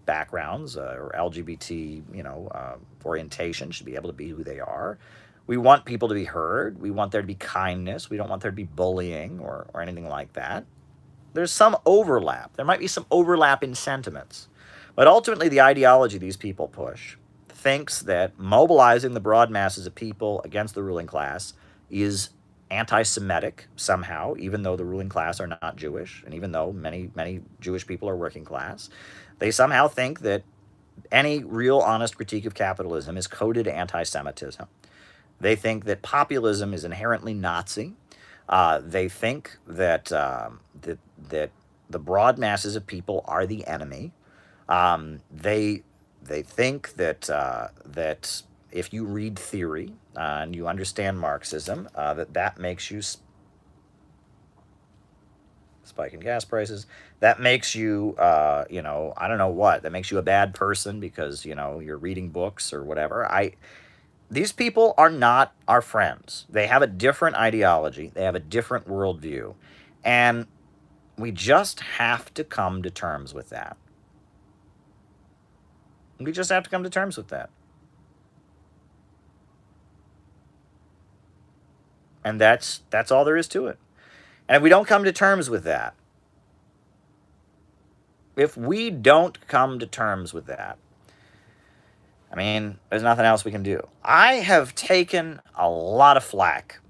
backgrounds or LGBT orientation should be able to be who they are. We want people to be heard. We want there to be kindness. We don't want there to be bullying or anything like that. There's some overlap. There might be some overlap in sentiments. But ultimately, the ideology these people push thinks that mobilizing the broad masses of people against the ruling class is anti-Semitic somehow, even though the ruling class are not Jewish, and even though many Jewish people are working class. They somehow think that any real honest critique of capitalism is coded anti-Semitism. They think that populism is inherently Nazi. They think that that the broad masses of people are the enemy. They think that that if you read theory and you understand Marxism, that makes you spike in gas prices. That makes you, I don't know what. That makes you a bad person because you're reading books or whatever. These people are not our friends. They have a different ideology. They have a different worldview. And we just have to come to terms with that. We just have to come to terms with that. And that's all there is to it. And if we don't come to terms with that, there's nothing else we can do. I have taken a lot of flack.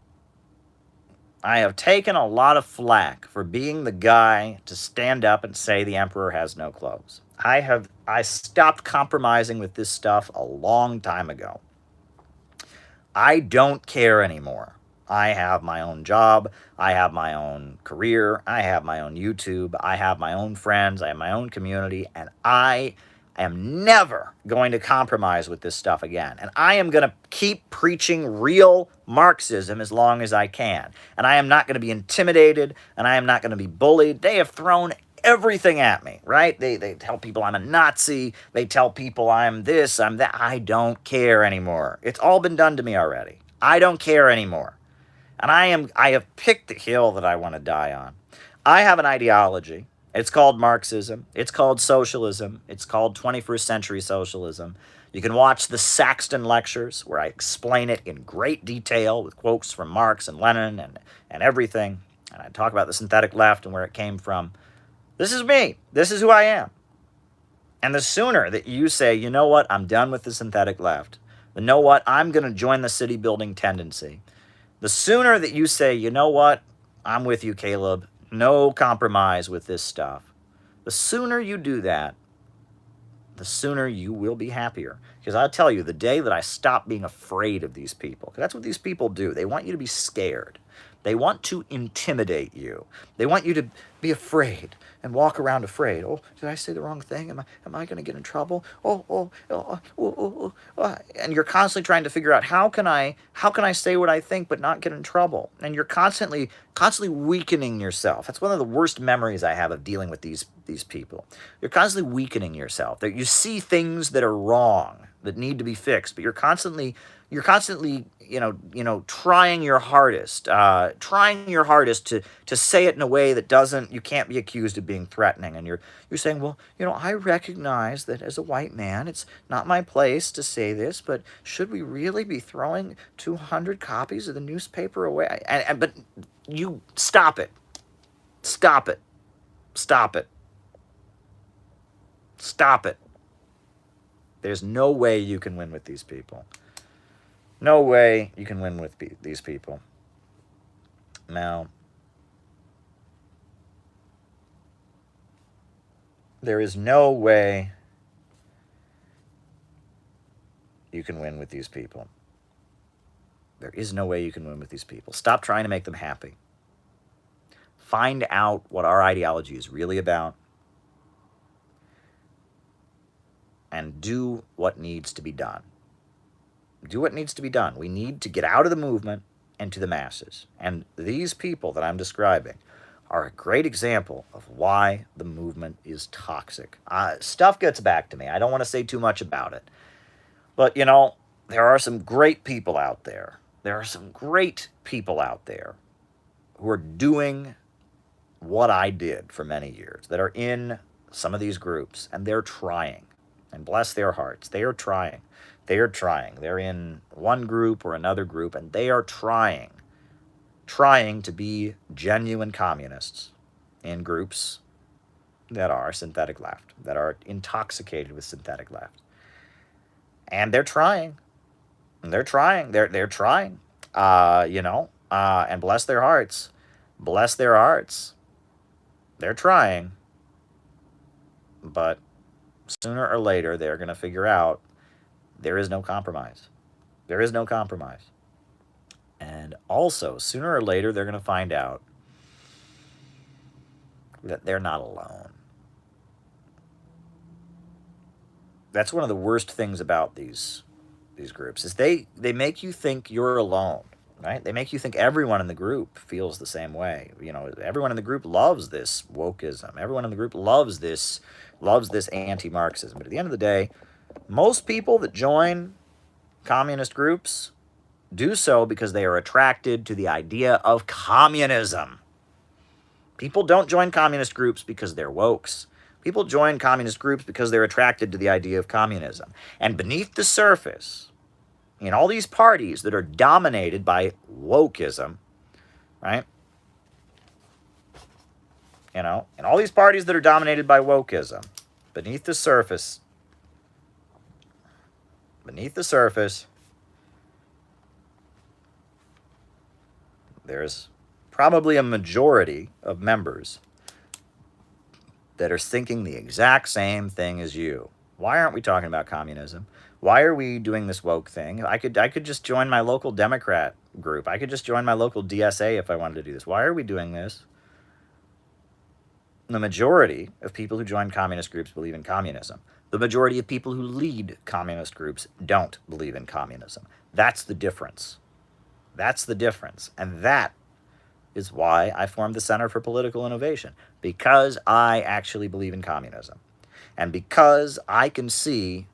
For being the guy to stand up and say the emperor has no clothes. I stopped compromising with this stuff a long time ago. I don't care anymore. I have my own job. I have my own career. I have my own YouTube. I have my own friends. I have my own community. And I am never going to compromise with this stuff again. And I am going to keep preaching real Marxism as long as I can. And I am not going to be intimidated, and I am not going to be bullied. They have thrown everything at me, right? They tell people I'm a Nazi. They tell people I'm this, I'm that. I don't care anymore. It's all been done to me already. I don't care anymore. And I have picked the hill that I want to die on. I have an ideology. It's called Marxism. It's called socialism. It's called 21st century socialism. You can watch the Saxton lectures where I explain it in great detail with quotes from Marx and Lenin and everything. And I talk about the synthetic left and where it came from. This is me. This is who I am. And the sooner that you say, you know what, I'm done with the synthetic left. You know what, I'm going to join the city building tendency. The sooner that you say, you know what, I'm with you, Caleb. No compromise with this stuff. The sooner you do that, the sooner you will be happier. Because I'll tell you, the day that I stop being afraid of these people, 'cause that's what these people do. They want you to be scared. They want to intimidate you. They want you to be afraid and walk around afraid. Oh, did I say the wrong thing? Am I going to get in trouble? And you're constantly trying to figure out how can I say what I think but not get in trouble? And you're constantly weakening yourself. That's one of the worst memories I have of dealing with these people. You're constantly weakening yourself. That you see things that are wrong, that need to be fixed, but you're constantly you're constantly, trying your hardest, to say it in a way that doesn't, you can't be accused of being threatening. And you're saying, well, I recognize that as a white man, it's not my place to say this, but should we really be throwing 200 copies of the newspaper away? But you stop it. Stop it. Stop it. Stop it. There's no way you can win with these people. No way you can win with these people. Now, there is no way you can win with these people. There is no way you can win with these people. Stop trying to make them happy. Find out what our ideology is really about and do what needs to be done. Do what needs to be done. We need to get out of the movement and to the masses. And these people that I'm describing are a great example of why the movement is toxic. Stuff gets back to me. I don't want to say too much about it. But, there are some great people out there. There are some great people out there who are doing what I did for many years, that are in some of these groups, and they're trying. And bless their hearts, they are trying. They are trying. They're in one group or another group, and they are trying to be genuine communists in groups that are synthetic left, that are intoxicated with synthetic left. And they're trying. And they're trying. They're trying. And bless their hearts. Bless their hearts. They're trying. But sooner or later, they're going to figure out there is no compromise. There is no compromise. And also, sooner or later, they're going to find out that they're not alone. That's one of the worst things about these groups, is they make you think you're alone, right? They make you think everyone in the group feels the same way. Everyone in the group loves this wokeism. Everyone in the group loves this anti-Marxism. But at the end of the day, most people that join communist groups do so because they are attracted to the idea of communism. People don't join communist groups because they're wokes. People join communist groups because they're attracted to the idea of communism. And beneath the surface, in all these parties that are dominated by wokeism, right? In all these parties that are dominated by wokeism, beneath the surface, there's probably a majority of members that are thinking the exact same thing as you. Why aren't we talking about communism? Why are we doing this woke thing? I could just join my local Democrat group. I could just join my local DSA if I wanted to do this. Why are we doing this? The majority of people who join communist groups believe in communism. The majority of people who lead communist groups don't believe in communism. That's the difference. That's the difference. And that is why I formed the Center for Political Innovation, because I actually believe in communism. And because I can see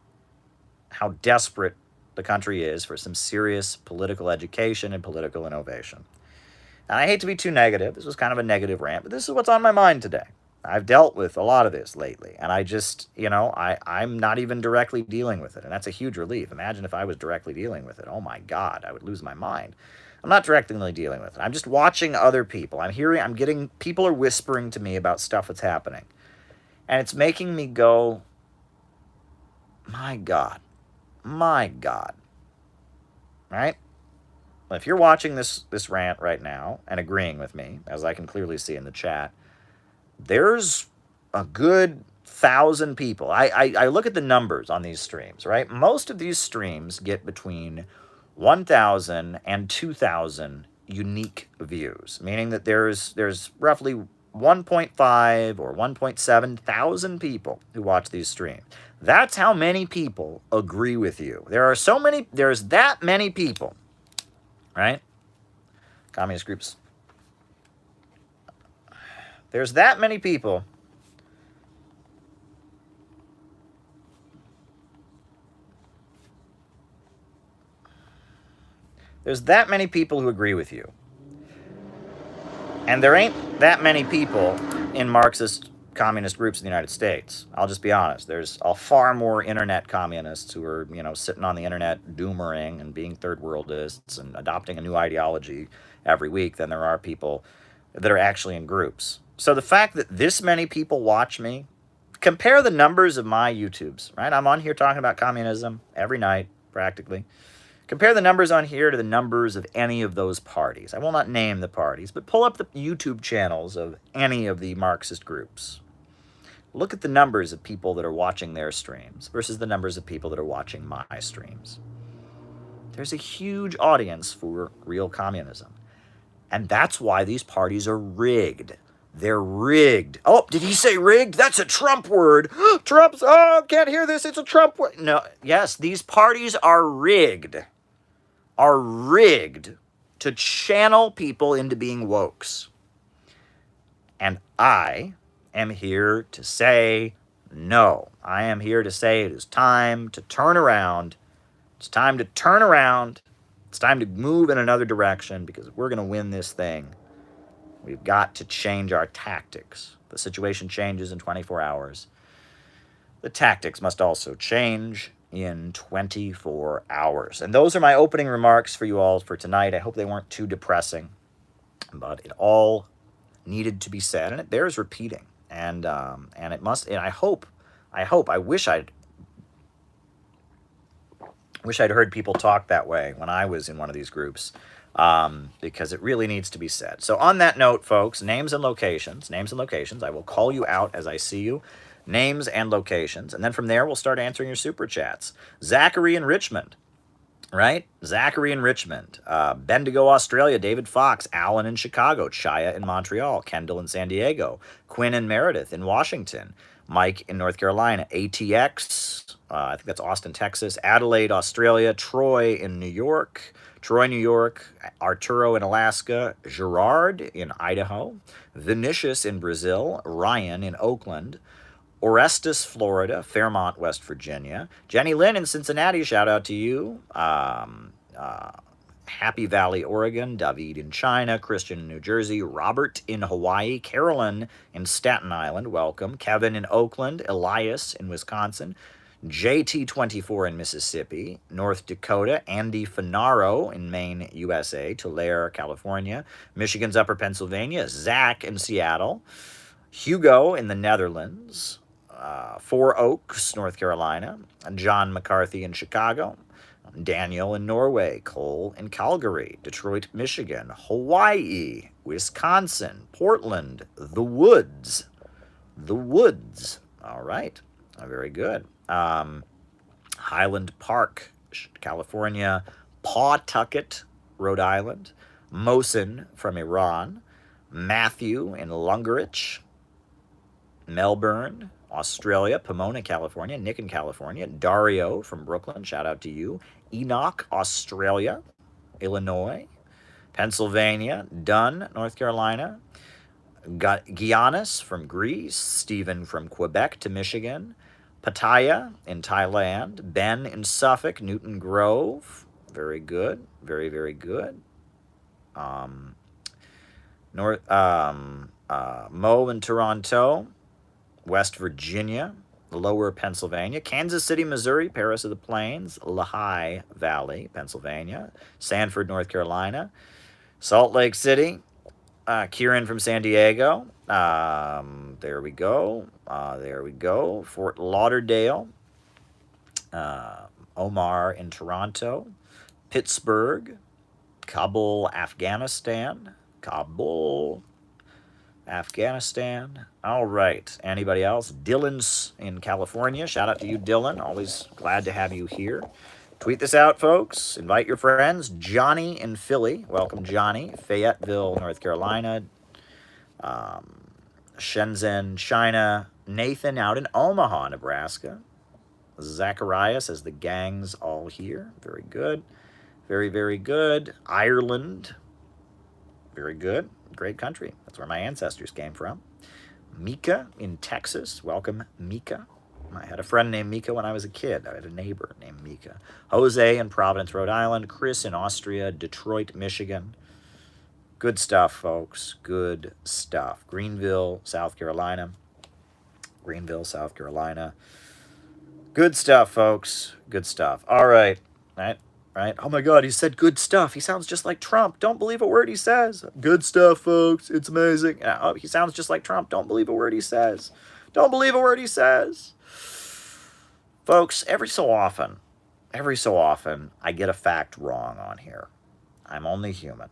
how desperate the country is for some serious political education and political innovation. And I hate to be too negative. This was kind of a negative rant, but this is what's on my mind today. I've dealt with a lot of this lately, and I just, I'm not even directly dealing with it, and that's a huge relief. Imagine if I was directly dealing with it. Oh my God, I would lose my mind. I'm not directly dealing with it. I'm just watching other people. People are whispering to me about stuff that's happening, and it's making me go, my God, right? Well, if you're watching this rant right now and agreeing with me, as I can clearly see in the chat, there's a good 1,000 people. I look at the numbers on these streams, right? Most of these streams get between 1,000 and 2,000 unique views, meaning that there's roughly 1.5 or 1.7 thousand people who watch these streams. That's how many people agree with you. There's that many people, right? Communist groups. There's that many people There's that many people who agree with you. And there ain't that many people in Marxist communist groups in the United States. I'll just be honest. There's a far more internet communists who are, sitting on the internet doomering and being third worldists and adopting a new ideology every week than there are people that are actually in groups. So the fact that this many people watch me, compare the numbers of my YouTubes, right? I'm on here talking about communism every night, practically. Compare the numbers on here to the numbers of any of those parties. I will not name the parties, but pull up the YouTube channels of any of the Marxist groups. Look at the numbers of people that are watching their streams versus the numbers of people that are watching my streams. There's a huge audience for real communism. And that's why these parties are rigged. They're rigged. Oh, did he say rigged? That's a Trump word. Trump's, can't hear this. It's a Trump word. No, yes, these parties are rigged to channel people into being wokes. And I am here to say no. I am here to say it is time to turn around. It's time to turn around. It's time to move in another direction because we're going to win this thing. We've got to change our tactics. The situation changes in 24 hours. The tactics must also change in 24 hours. And those are my opening remarks for you all for tonight. I hope they weren't too depressing, but it all needed to be said, and it bears repeating. And it must. And I wish I'd heard people talk that way when I was in one of these groups, because it really needs to be said. So on that note, folks, names and locations. I will call you out as I see you. Names and locations. And then from there, we'll start answering your super chats. Zachary in Richmond, right? Zachary in Richmond. Bendigo, Australia. David Fox. Alan in Chicago. Chaya in Montreal. Kendall in San Diego. Quinn and Meredith in Washington. Mike in North Carolina. ATX, I think that's Austin, Texas. Adelaide, Australia. Troy in New York. Arturo in Alaska. Gerard in Idaho. Vinicius in Brazil. Ryan in Oakland. Orestes, Florida. Fairmont, West Virginia. Jenny Lynn in Cincinnati, shout out to you. Happy Valley, Oregon. David in China. Christian in New Jersey. Robert in Hawaii. Carolyn in Staten Island, welcome. Kevin in Oakland. Elias in Wisconsin. JT24 in Mississippi. North Dakota. Andy Finaro in Maine, USA. Tulare, California. Michigan's Upper Pennsylvania. Zach in Seattle. Hugo in the Netherlands. Four Oaks, North Carolina. John McCarthy in Chicago. Daniel in Norway. Cole in Calgary. Detroit, Michigan. Hawaii. Wisconsin. Portland. The Woods. All right. Very good. Highland Park, California. Pawtucket, Rhode Island. Mohsin from Iran. Matthew in Lungerich. Melbourne, Australia. Pomona, California. Nick in California. Dario from Brooklyn, shout out to you. Enoch, Australia. Illinois. Pennsylvania. Dunn, North Carolina. Giannis from Greece. Stephen from Quebec to Michigan. Pattaya in Thailand. Ben in Suffolk. Newton Grove. Very good. Very, very good. Mo in Toronto. West Virginia, Lower Pennsylvania, Kansas City, Missouri, Paris of the Plains, Lehigh Valley, Pennsylvania, Sanford, North Carolina, Salt Lake City, Kieran from San Diego, there we go, Fort Lauderdale, Omar in Toronto, Pittsburgh, Kabul, Afghanistan. All right. Anybody else? Dylan's in California. Shout out to you, Dylan. Always glad to have you here. Tweet this out, folks. Invite your friends. Johnny in Philly. Welcome, Johnny. Fayetteville, North Carolina. Shenzhen, China. Nathan out in Omaha, Nebraska. Zachariah says the gang's all here. Very good. Very, very good. Ireland. Very good. Great country. That's where my ancestors came from. Mika in Texas. Welcome, Mika. I had a friend named Mika when I was a kid. I had a neighbor named Mika. Jose in Providence, Rhode Island. Chris in Austria. Detroit, Michigan. Good stuff, folks. Good stuff. Greenville, South Carolina. Greenville, South Carolina. Good stuff, folks. Good stuff. All right. Right? Right? Oh my God, he said good stuff. He sounds just like Trump. Don't believe a word he says. Good stuff, folks. It's amazing. Oh, he sounds just like Trump. Don't believe a word he says. Don't believe a word he says. Folks, every so often, I get a fact wrong on here. I'm only human.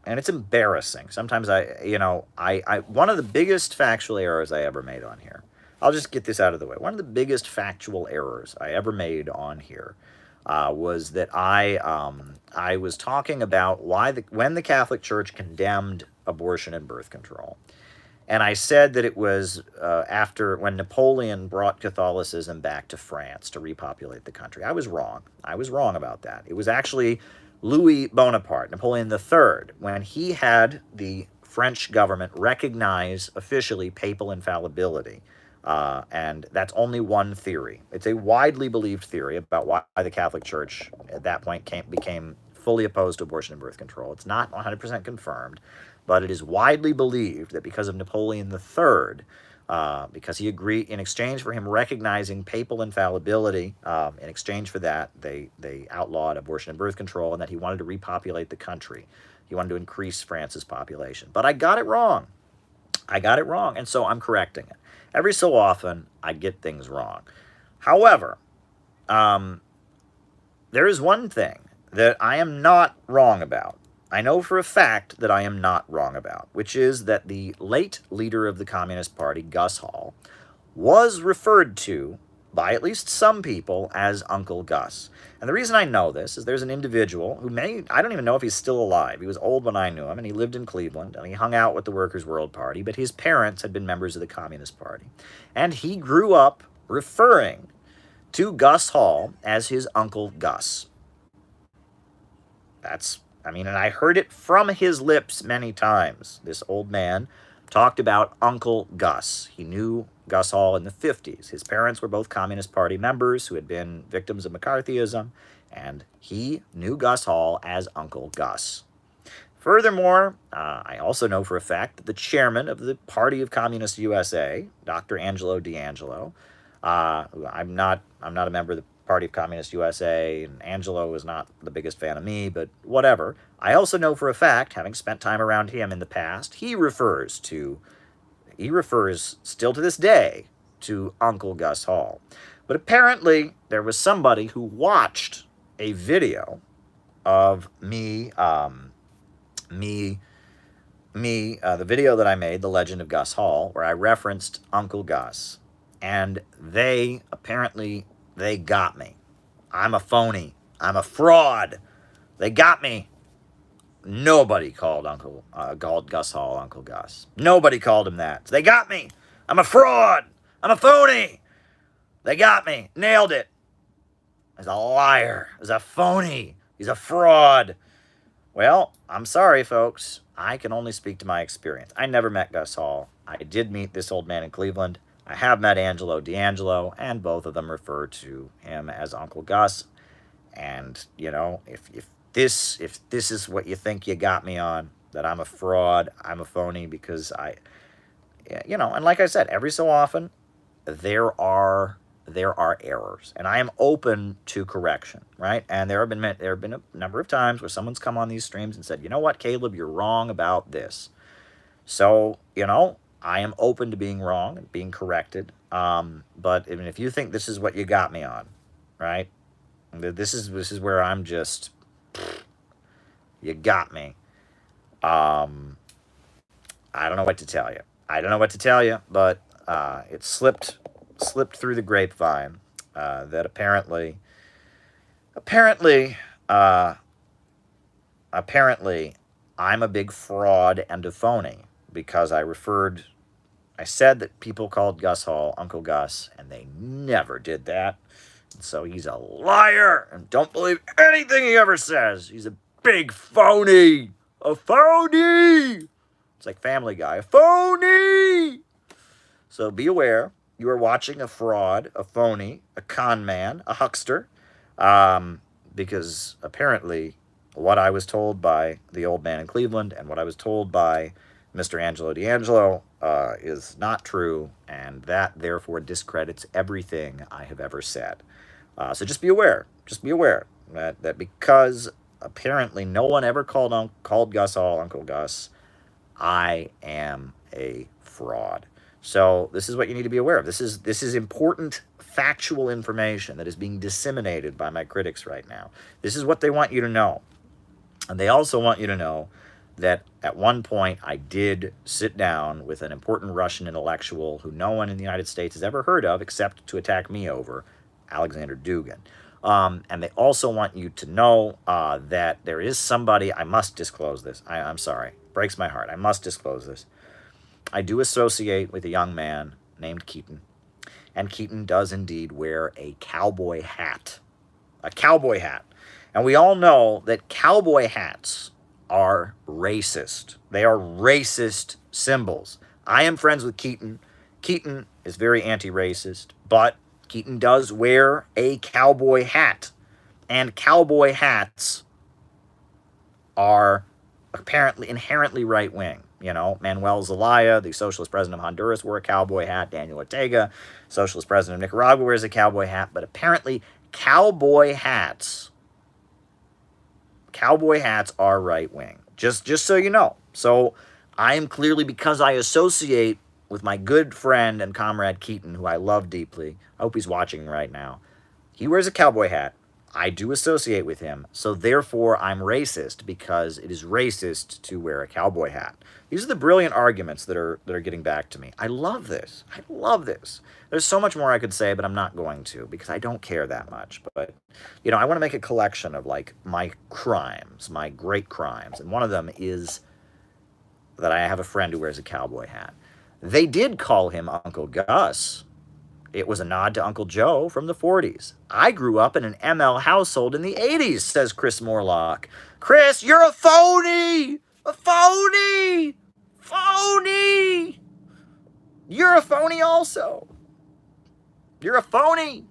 And it's embarrassing. Sometimes one of the biggest factual errors I ever made on here, I'll just get this out of the way. One of the biggest factual errors I ever made on here was that I was talking about when the Catholic Church condemned abortion and birth control. And I said that it was when Napoleon brought Catholicism back to France to repopulate the country. I was wrong. I was wrong about that. It was actually Louis Bonaparte, Napoleon III, when he had the French government recognize officially papal infallibility. And that's only one theory. It's a widely believed theory about why the Catholic Church at that point became fully opposed to abortion and birth control. It's not 100% confirmed, but it is widely believed that because of Napoleon III, because he agreed, in exchange for him recognizing papal infallibility, in exchange for that, they outlawed abortion and birth control, and that he wanted to repopulate the country. He wanted to increase France's population. But I got it wrong. And so I'm correcting it. Every so often, I get things wrong. However, there is one thing that I am not wrong about. I know for a fact that I am not wrong about, which is that the late leader of the Communist Party, Gus Hall, was referred to by at least some people as Uncle Gus. And the reason I know this is there's an individual who I don't even know if he's still alive. He was old when I knew him, and he lived in Cleveland, and he hung out with the Workers' World Party, but his parents had been members of the Communist Party. And he grew up referring to Gus Hall as his Uncle Gus. And I heard it from his lips many times. This old man talked about Uncle Gus. He knew Gus Hall in the 50s. His parents were both Communist Party members who had been victims of McCarthyism, and he knew Gus Hall as Uncle Gus. Furthermore, I also know for a fact that the chairman of the Party of Communist USA, Dr. Angelo D'Angelo, I'm not a member of the Party of Communist USA, and Angelo is not the biggest fan of me, but whatever. I also know for a fact, having spent time around him in the past, he refers still to this day to Uncle Gus Hall. But apparently there was somebody who watched a video of the video that I made, The Legend of Gus Hall, where I referenced Uncle Gus, and they got me. I'm a phony. I'm a fraud. They got me. Nobody called Gus Hall Uncle Gus. Nobody called him that. They got me. I'm a fraud. I'm a phony. They got me. Nailed it. He's a liar. He's a phony. He's a fraud. Well, I'm sorry, folks. I can only speak to my experience. I never met Gus Hall. I did meet this old man in Cleveland. I have met Angelo D'Angelo, and both of them refer to him as Uncle Gus. And, if this is what you think you got me on, that I'm a fraud, I'm a phony, because and like I said, every so often, there are errors, and I am open to correction, right? And there have been a number of times where someone's come on these streams and said, you know what, Caleb, you're wrong about this. So, I am open to being wrong and being corrected. But if you think this is what you got me on, right? This is where I'm just, you got me. I don't know what to tell you. But it slipped through the grapevine that apparently I'm a big fraud and a phony, because I said that people called Gus Hall Uncle Gus, and they never did that. And so he's a liar, and don't believe anything he ever says. He's a big phony. A phony. It's like Family Guy. A phony. So be aware. You are watching a fraud, a phony, a con man, a huckster, because apparently what I was told by the old man in Cleveland and what I was told by Mr. Angelo D'Angelo is not true, and that therefore discredits everything I have ever said. So just be aware. Just be aware that because apparently no one ever called Gus Hall Uncle Gus, I am a fraud. So this is what you need to be aware of. This is important factual information that is being disseminated by my critics right now. This is what they want you to know. And they also want you to know that at one point I did sit down with an important Russian intellectual who no one in the United States has ever heard of except to attack me over, Alexander Dugin. And they also want you to know that there is somebody, I must disclose this. I'm sorry, breaks my heart. I must disclose this. I do associate with a young man named Keaton, and Keaton does indeed wear a cowboy hat. A cowboy hat. And we all know that cowboy hats are racist. They are racist symbols. I am friends with Keaton. Keaton is very anti-racist, but Keaton does wear a cowboy hat. And cowboy hats are apparently inherently right-wing. You know, Manuel Zelaya, the socialist president of Honduras, wore a cowboy hat. Daniel Ortega, socialist president of Nicaragua, wears a cowboy hat. But apparently cowboy hats are right-wing. Just so you know. So I am clearly, because I associate with my good friend and comrade Keaton, who I love deeply. I hope he's watching right now. He wears a cowboy hat. I do associate with him. So therefore, I'm racist because it is racist to wear a cowboy hat. These are the brilliant arguments that are getting back to me. I love this. I love this. There's so much more I could say, but I'm not going to because I don't care that much. But, you know, I want to make a collection of, like, my crimes, my great crimes. And one of them is that I have a friend who wears a cowboy hat. They did call him Uncle Gus. It was a nod to Uncle Joe from the 40s. I grew up in an ML household in the 80s, says Chris Morlock. Chris, you're a phony! A phony! Phony! You're a phony also. You're a phony,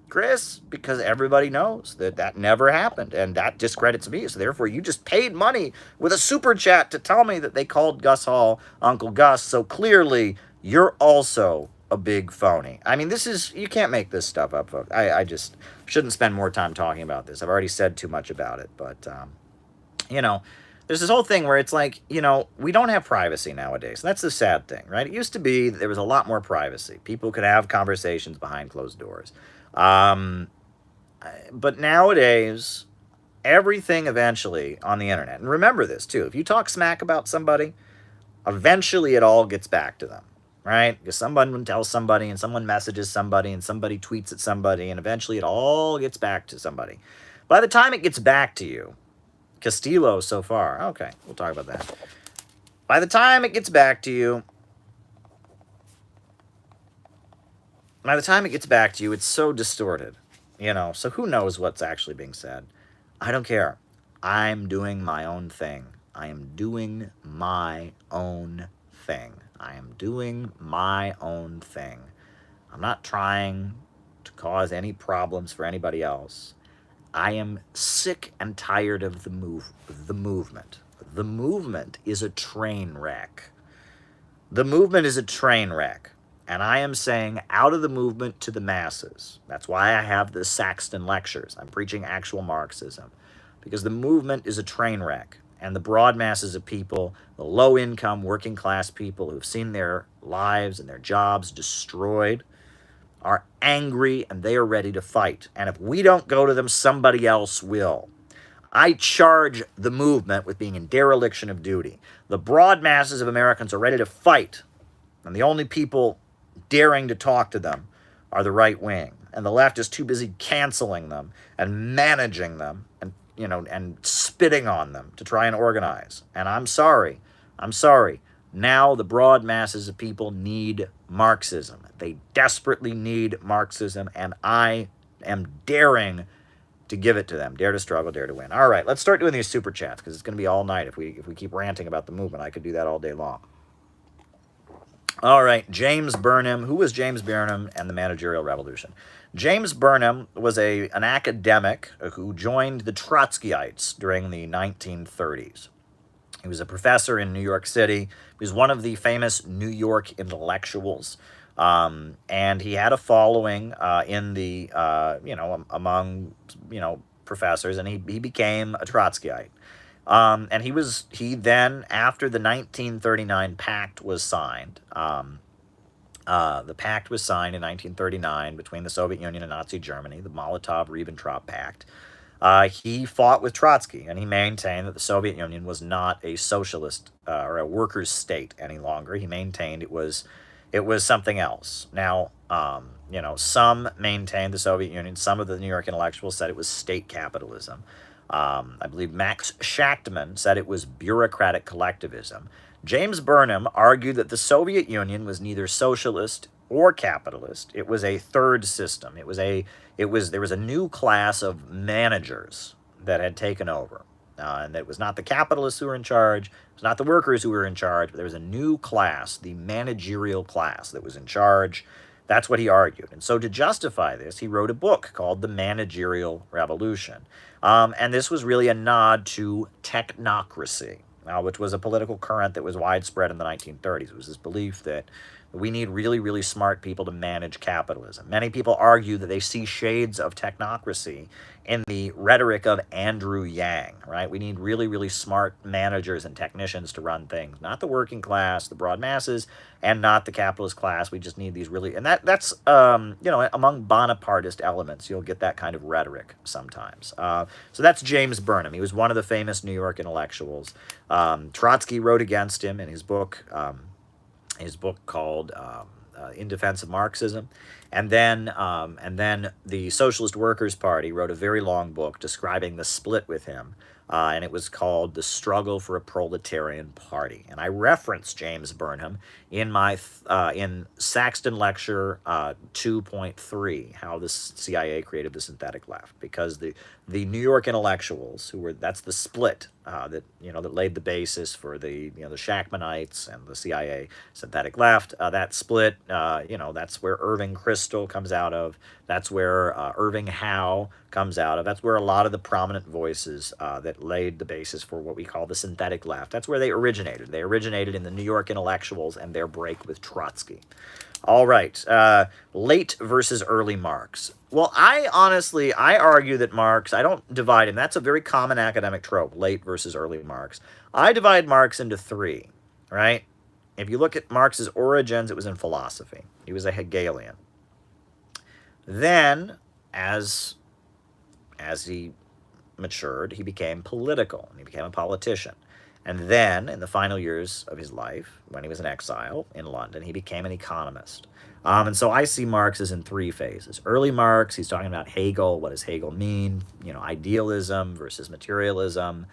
Chris, because everybody knows that that never happened, and that discredits me. So therefore, you just paid money with a super chat to tell me that they called Gus Hall Uncle Gus. So clearly, you're also a big phony. I mean, this is, you can't make this stuff up, folks. I just shouldn't spend more time talking about this. I've already said too much about it, but, you know, there's this whole thing where it's like, you know, we don't have privacy nowadays. That's the sad thing, right? It used to be there was a lot more privacy. People could have conversations behind closed doors. But nowadays, everything eventually on the internet, and remember this too, if you talk smack about somebody, eventually it all gets back to them, right? Because someone tells somebody, and someone messages somebody, and somebody tweets at somebody, and eventually it all gets back to somebody. By the time it gets back to you, Castillo so far, okay, we'll talk about that. By the time it gets back to you, it's so distorted, you know, so who knows what's actually being said. I don't care. I'm doing my own thing. I am doing my own thing. I am doing my own thing. I'm not trying to cause any problems for anybody else. I am sick and tired of the movement. The movement is a train wreck. The movement is a train wreck. And I am saying out of the movement to the masses. That's why I have the Saxton lectures. I'm preaching actual Marxism. Because the movement is a train wreck. And the broad masses of people, the low-income, working-class people who've seen their lives and their jobs destroyed, are angry and they are ready to fight. And if we don't go to them, somebody else will. I charge the movement with being in dereliction of duty. The broad masses of Americans are ready to fight. And the only people daring to talk to them are the right wing. And the left is too busy canceling them and managing them and, you know, and spitting on them to try and organize. And I'm sorry. Now the broad masses of people need Marxism. They desperately need Marxism, and I am daring to give it to them. Dare to struggle, dare to win. All right, let's start doing these super chats, because it's going to be all night. If we keep ranting about the movement, I could do that all day long. All right, James Burnham. Who was James Burnham and the Managerial Revolution? James Burnham was an academic who joined the Trotskyites during the 1930s. He was a professor in New York City. He was one of the famous New York intellectuals. And he had a following in the, among, professors, and he became a Trotskyite. And he then, after the 1939 pact was signed, the pact was signed in 1939 between the Soviet Union and Nazi Germany, the Molotov-Ribbentrop Pact. He fought with Trotsky, and he maintained that the Soviet Union was not a socialist or a workers' state any longer. He maintained it was something else. Now, some maintained the Soviet Union. Some of the New York intellectuals said it was state capitalism. I believe Max Shachtman said it was bureaucratic collectivism. James Burnham argued that the Soviet Union was neither socialist or capitalist. It was a third system. There was a new class of managers that had taken over. And it was not the capitalists who were in charge, it was not the workers who were in charge, but there was a new class, the managerial class, that was in charge. That's what he argued. And so to justify this, he wrote a book called The Managerial Revolution. And this was really a nod to technocracy, which was a political current that was widespread in the 1930s. It was this belief that we need really, really smart people to manage capitalism. Many people argue that they see shades of technocracy in the rhetoric of Andrew Yang, right? We need really, really smart managers and technicians to run things, not the working class, the broad masses, and not the capitalist class. We just need these really, and that's among Bonapartist elements, you'll get that kind of rhetoric sometimes. So that's James Burnham. He was one of the famous New York intellectuals. Trotsky wrote against him in his book called In Defense of Marxism. And then the Socialist Workers' Party wrote a very long book describing the split with him. And it was called The Struggle for a Proletarian Party. And I referenced James Burnham in my in Saxton Lecture 2.3, how the CIA created the synthetic left, because the New York intellectuals that's the split that laid the basis for the Shachtmanites and the CIA synthetic left. That split, that's where Irving Kristol comes out of. That's where Irving Howe comes out of. That's where a lot of the prominent voices that laid the basis for what we call the synthetic left. That's where they originated. They originated in the New York intellectuals and their break with Trotsky. All right, late versus early Marx. Well, I argue that Marx, I don't divide him. That's a very common academic trope, late versus early Marx. I divide Marx into three, right? If you look at Marx's origins, it was in philosophy. He was a Hegelian. Then, as he matured, he became political, and he became a politician. And then, in the final years of his life, when he was in exile in London, he became an economist. And so I see Marx as in three phases. Early Marx, he's talking about Hegel. What does Hegel mean? Idealism versus materialism,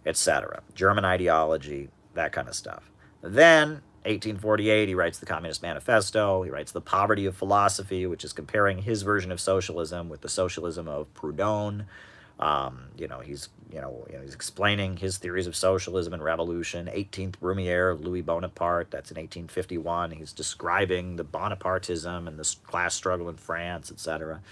etc. German ideology, that kind of stuff. Then, 1848, he writes the Communist Manifesto. He writes The Poverty of Philosophy, which is comparing his version of socialism with the socialism of Proudhon. He's explaining his theories of socialism and revolution. 18th Brumaire of Louis Bonaparte, that's in 1851. He's describing the Bonapartism and the class struggle in France, etc.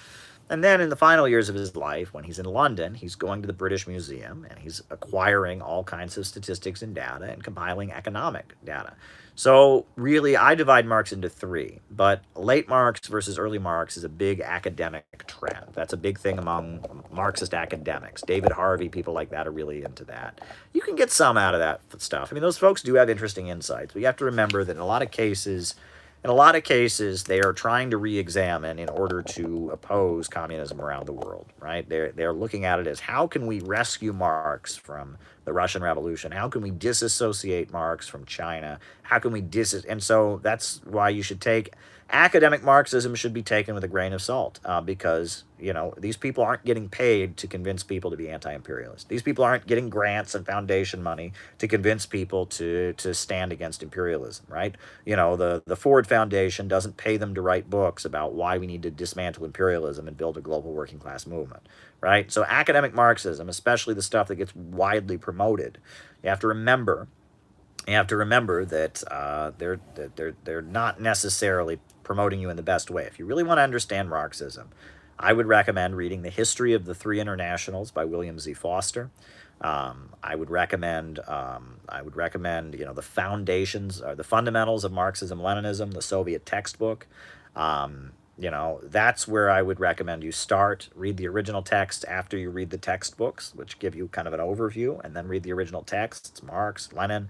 And then in the final years of his life, when he's in London, he's going to the British Museum and he's acquiring all kinds of statistics and data and compiling economic data. So really, I divide Marx into three, but late Marx versus early Marx is a big academic trend. That's a big thing among Marxist academics. David Harvey, people like that are really into that. You can get some out of that stuff. I mean, those folks do have interesting insights, but you have to remember that in a lot of cases, they are trying to re-examine in order to oppose communism around the world, right? They're looking at it as, how can we rescue Marx from the Russian Revolution? How can we disassociate Marx from China? How can we and so that's why you should take academic Marxism should be taken with a grain of salt, because these people aren't getting paid to convince people to be anti-imperialist. These people aren't getting grants and foundation money to convince people to stand against imperialism, right? The Ford Foundation doesn't pay them to write books about why we need to dismantle imperialism and build a global working class movement, right? So academic Marxism, especially the stuff that gets widely promoted, you have to remember You have to remember that they're not necessarily promoting you in the best way. If you really want to understand Marxism, I would recommend reading The History of the Three Internationals by William Z. Foster. I would recommend, the foundations or the fundamentals of Marxism-Leninism, the Soviet textbook. That's where I would recommend you start. Read the original text after you read the textbooks, which give you kind of an overview, and then read the original texts, Marx, Lenin.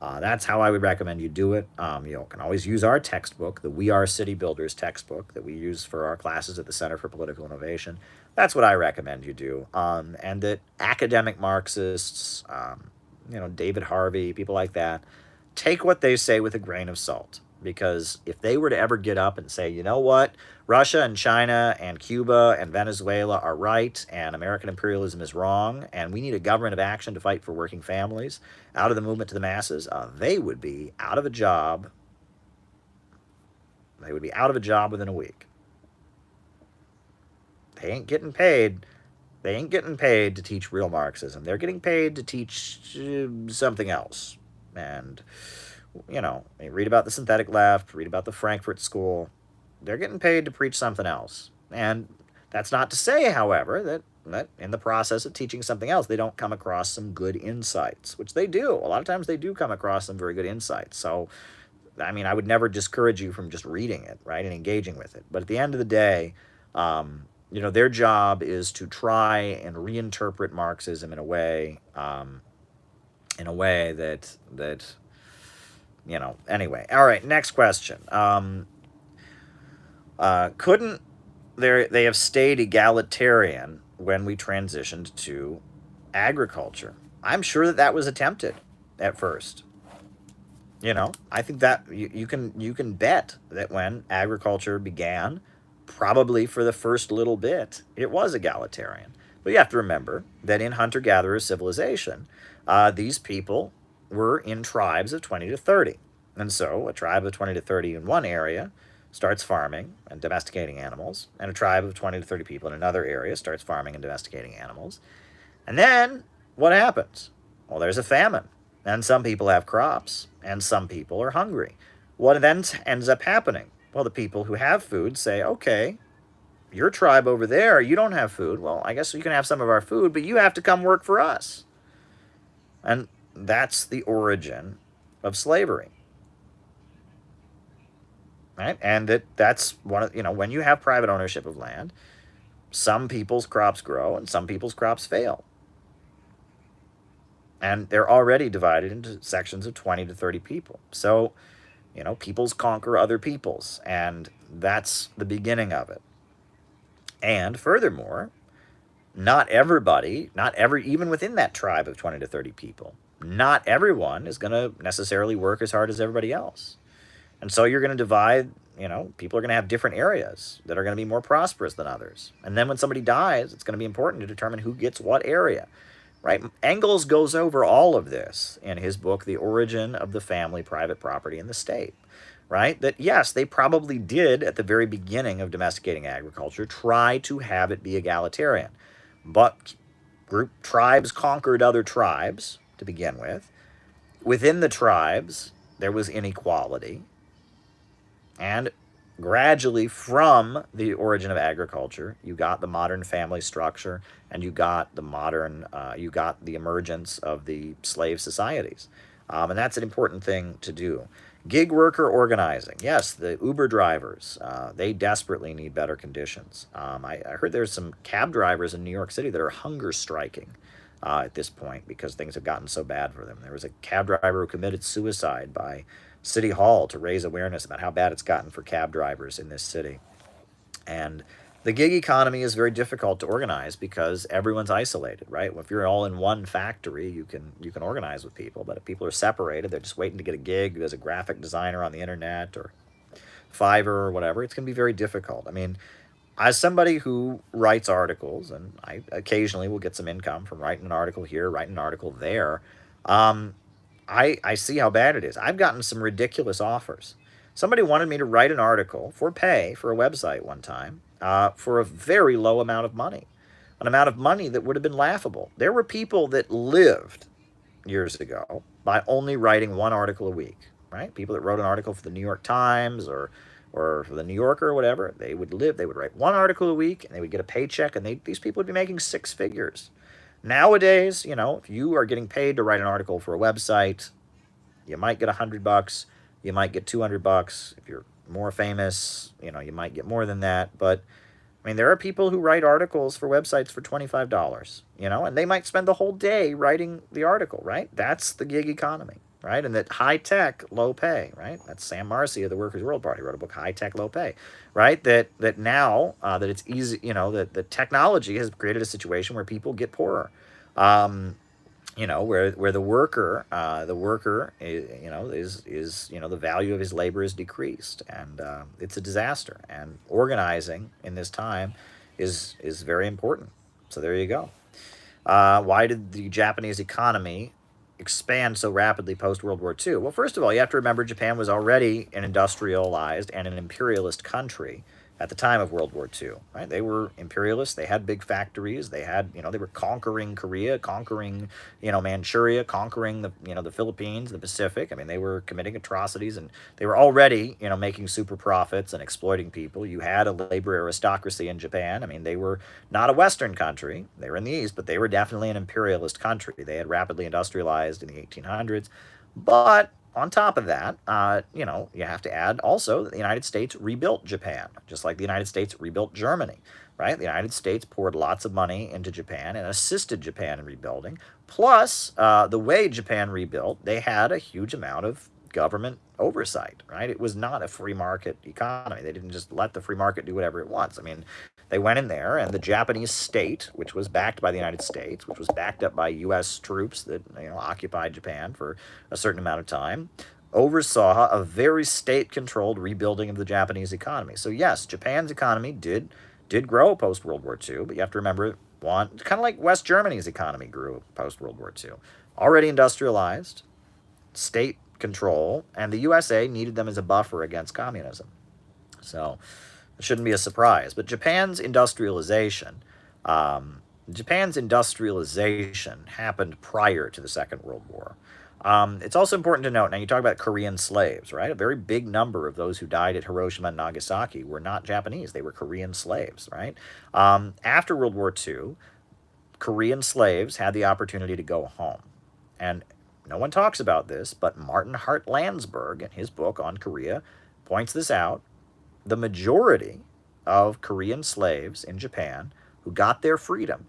That's how I would recommend you do it. You can always use our textbook, the We Are City Builders textbook that we use for our classes at the Center for Political Innovation. That's what I recommend you do. And that academic Marxists, David Harvey, people like that, take what they say with a grain of salt. Because if they were to ever get up and say, you know what, Russia and China and Cuba and Venezuela are right, and American imperialism is wrong, and we need a government of action to fight for working families, out of the movement to the masses, they would be out of a job. They would be out of a job within a week. They ain't getting paid. They ain't getting paid to teach real Marxism. They're getting paid to teach something else. And read about the synthetic left, read about the Frankfurt School. They're getting paid to preach something else. And that's not to say, however, that in the process of teaching something else, they don't come across some good insights, which they do. A lot of times they do come across some very good insights. So, I would never discourage you from just reading it, right, and engaging with it. But at the end of the day, their job is to try and reinterpret Marxism in a way that anyway. All right, next question. Couldn't they have stayed egalitarian when we transitioned to agriculture? I'm sure that was attempted at first. I think that you can bet that when agriculture began, probably for the first little bit, it was egalitarian. But you have to remember that in hunter-gatherer civilization, these people were in tribes of 20 to 30. And so a tribe of 20 to 30 in one area starts farming and domesticating animals, and a tribe of 20 to 30 people in another area starts farming and domesticating animals. And then what happens? Well, there's a famine, and some people have crops, and some people are hungry. What then ends up happening? Well, the people who have food say, okay, your tribe over there, you don't have food. Well, I guess you can have some of our food, but you have to come work for us. And that's the origin of slavery. Right? And that's one of, when you have private ownership of land, some people's crops grow and some people's crops fail. And they're already divided into sections of 20 to 30 people. So, peoples conquer other peoples, and that's the beginning of it. And furthermore, even within that tribe of 20 to 30 people, not everyone is going to necessarily work as hard as everybody else. And so you're going to divide, people are going to have different areas that are going to be more prosperous than others. And then when somebody dies, it's going to be important to determine who gets what area, right? Engels goes over all of this in his book, The Origin of the Family, Private Property, and the State, right? That, yes, they probably did, at the very beginning of domesticating agriculture, try to have it be egalitarian. But tribes conquered other tribes to begin with. Within the tribes, there was inequality. And gradually, from the origin of agriculture, you got the modern family structure, and you got the emergence of the slave societies. And that's an important thing to do. Gig worker organizing. Yes, the Uber drivers, they desperately need better conditions. I heard there's some cab drivers in New York City that are hunger striking at this point because things have gotten so bad for them. There was a cab driver who committed suicide by City Hall to raise awareness about how bad it's gotten for cab drivers in this city. And the gig economy is very difficult to organize because everyone's isolated, right? If you're all in one factory, you can organize with people. But if people are separated, they're just waiting to get a gig as a graphic designer on the internet or Fiverr or whatever, it's going to be very difficult. As somebody who writes articles, and I occasionally will get some income from writing an article here, writing an article there, I see how bad it is. I've gotten some ridiculous offers. Somebody wanted me to write an article for pay for a website one time for a very low amount of money, an amount of money that would have been laughable. There were people that lived years ago by only writing one article a week, right? People that wrote an article for the New York Times or for the New Yorker or whatever, they would write one article a week and they would get a paycheck, and these people would be making six figures. Nowadays, if you are getting paid to write an article for a website, you might get $100, you might get $200. If you're more famous, you might get more than that. But I mean, there are people who write articles for websites for $25, and they might spend the whole day writing the article, right? That's the gig economy, right? And that high tech, low pay, right? That's Sam Marcy of the Workers' World Party wrote a book, High Tech, Low Pay, right? That now that it's easy, that the technology has created a situation where people get poorer. Where the worker is the value of his labor is decreased, and it's a disaster. And organizing in this time is very important. So there you go. Why did the Japanese economy expand so rapidly post World War II? Well, first of all, you have to remember Japan was already an industrialized and an imperialist country at the time of World War II, right? They were imperialists. They had big factories. They had, they were conquering Korea, conquering, Manchuria, conquering the Philippines, the Pacific. I mean, they were committing atrocities, and they were already, making super profits and exploiting people. You had a labor aristocracy in Japan. I mean, they were not a Western country. They were in the East, but they were definitely an imperialist country. They had rapidly industrialized in the 1800s, but on top of that, you have to add also that the United States rebuilt Japan, just like the United States rebuilt Germany, right? The United States poured lots of money into Japan and assisted Japan in rebuilding. Plus, the way Japan rebuilt, they had a huge amount of government oversight, right? It was not a free market economy. They didn't just let the free market do whatever it wants. I mean, they went in there, and the Japanese state, which was backed by the United States, which was backed up by U.S. troops that occupied Japan for a certain amount of time, oversaw a very state-controlled rebuilding of the Japanese economy. So yes, Japan's economy did grow post World War II, but you have to remember, kind of like West Germany's economy grew post World War II, already industrialized, state control, and the USA needed them as a buffer against communism. So it shouldn't be a surprise. But Japan's industrialization happened prior to the Second World War. It's also important to note, now you talk about Korean slaves, right? A very big number of those who died at Hiroshima and Nagasaki were not Japanese. They were Korean slaves, right? After World War II, Korean slaves had the opportunity to go home. And no one talks about this, but Martin Hart Landsberg, in his book on Korea, points this out. The majority of Korean slaves in Japan who got their freedom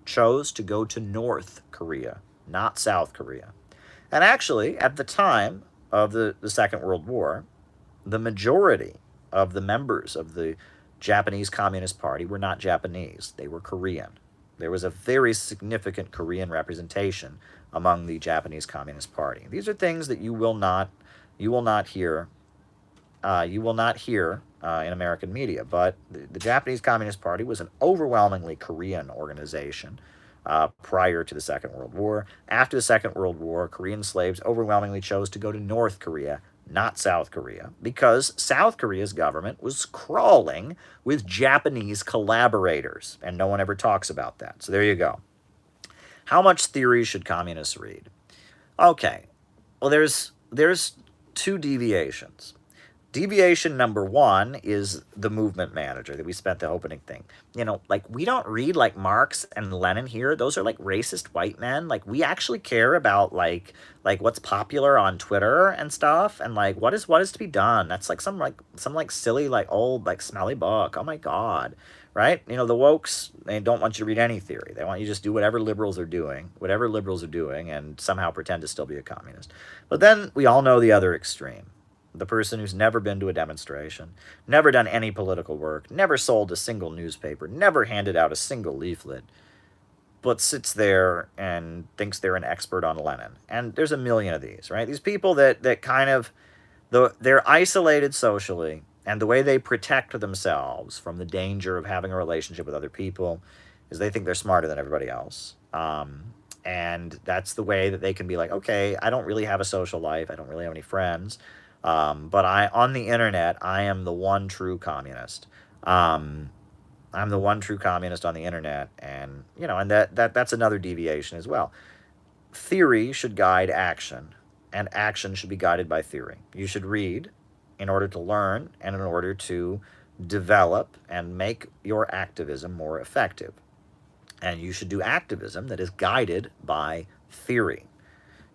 chose to go to North Korea, not South Korea. And actually, at the time of the Second World War, the majority of the members of the Japanese Communist Party were not Japanese. They were Korean. There was a very significant Korean representation among the Japanese Communist Party. These are things that you will not hear in American media. But the Japanese Communist Party was an overwhelmingly Korean organization prior to the Second World War. After the Second World War, Korean slaves overwhelmingly chose to go to North Korea, not South Korea, because South Korea's government was crawling with Japanese collaborators, and no one ever talks about that. So there you go. How much theory should communists read? Okay, well, there's two deviations. Deviation number one is the movement manager that we spent the opening thing. We don't read like Marx and Lenin here. Those are like racist white men. Like, we actually care about like what's popular on Twitter and stuff, and like what is to be done. That's like some silly old smelly book. Oh my God. Right? The wokes, they don't want you to read any theory. They want you to just do whatever liberals are doing, and somehow pretend to still be a communist. But then we all know the other extreme. The person who's never been to a demonstration, never done any political work, never sold a single newspaper, never handed out a single leaflet, but sits there and thinks they're an expert on Lenin. And there's a million of these, right? These people that kind of, they're isolated socially, and the way they protect themselves from the danger of having a relationship with other people is they think they're smarter than everybody else. And that's the way that they can be like, okay, I don't really have a social life. I don't really have any friends. But on the internet, I am the one true communist. I'm the one true communist on the internet, and and that's another deviation as well. theory should guide action, and action should be guided by theory. You should read in order to learn and in order to develop and make your activism more effective. And you should do activism that is guided by theory.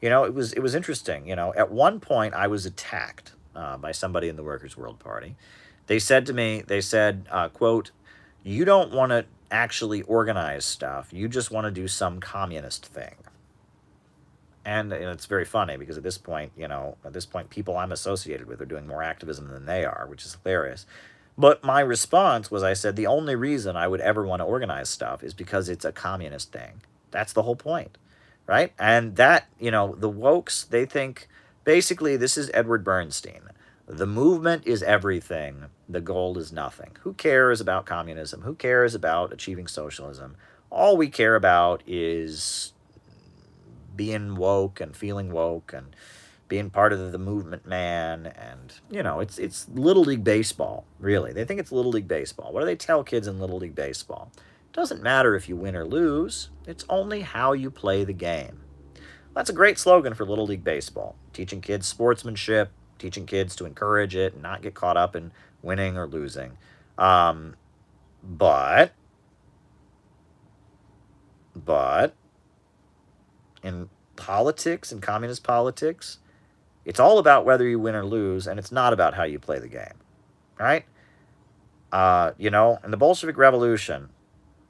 It was interesting. At one point I was attacked by somebody in the Workers' World Party. They said to me, quote, "You don't want to actually organize stuff. You just want to do some communist thing." And it's very funny because at this point, people I'm associated with are doing more activism than they are, which is hilarious. But my response was, I said, the only reason I would ever want to organize stuff is because it's a communist thing. That's the whole point, right? And the wokes, they think, basically, this is Edward Bernstein. The movement is everything. The goal is nothing. Who cares about communism? Who cares about achieving socialism? All we care about is being woke and feeling woke and being part of the movement, man. And it's Little League Baseball, really. They think it's Little League Baseball. What do they tell kids in Little League Baseball? It doesn't matter if you win or lose. It's only how you play the game. That's a great slogan for Little League Baseball. Teaching kids sportsmanship, teaching kids to encourage it and not get caught up in winning or losing. But in politics, in communist politics, it's all about whether you win or lose, and it's not about how you play the game, right? In the Bolshevik Revolution,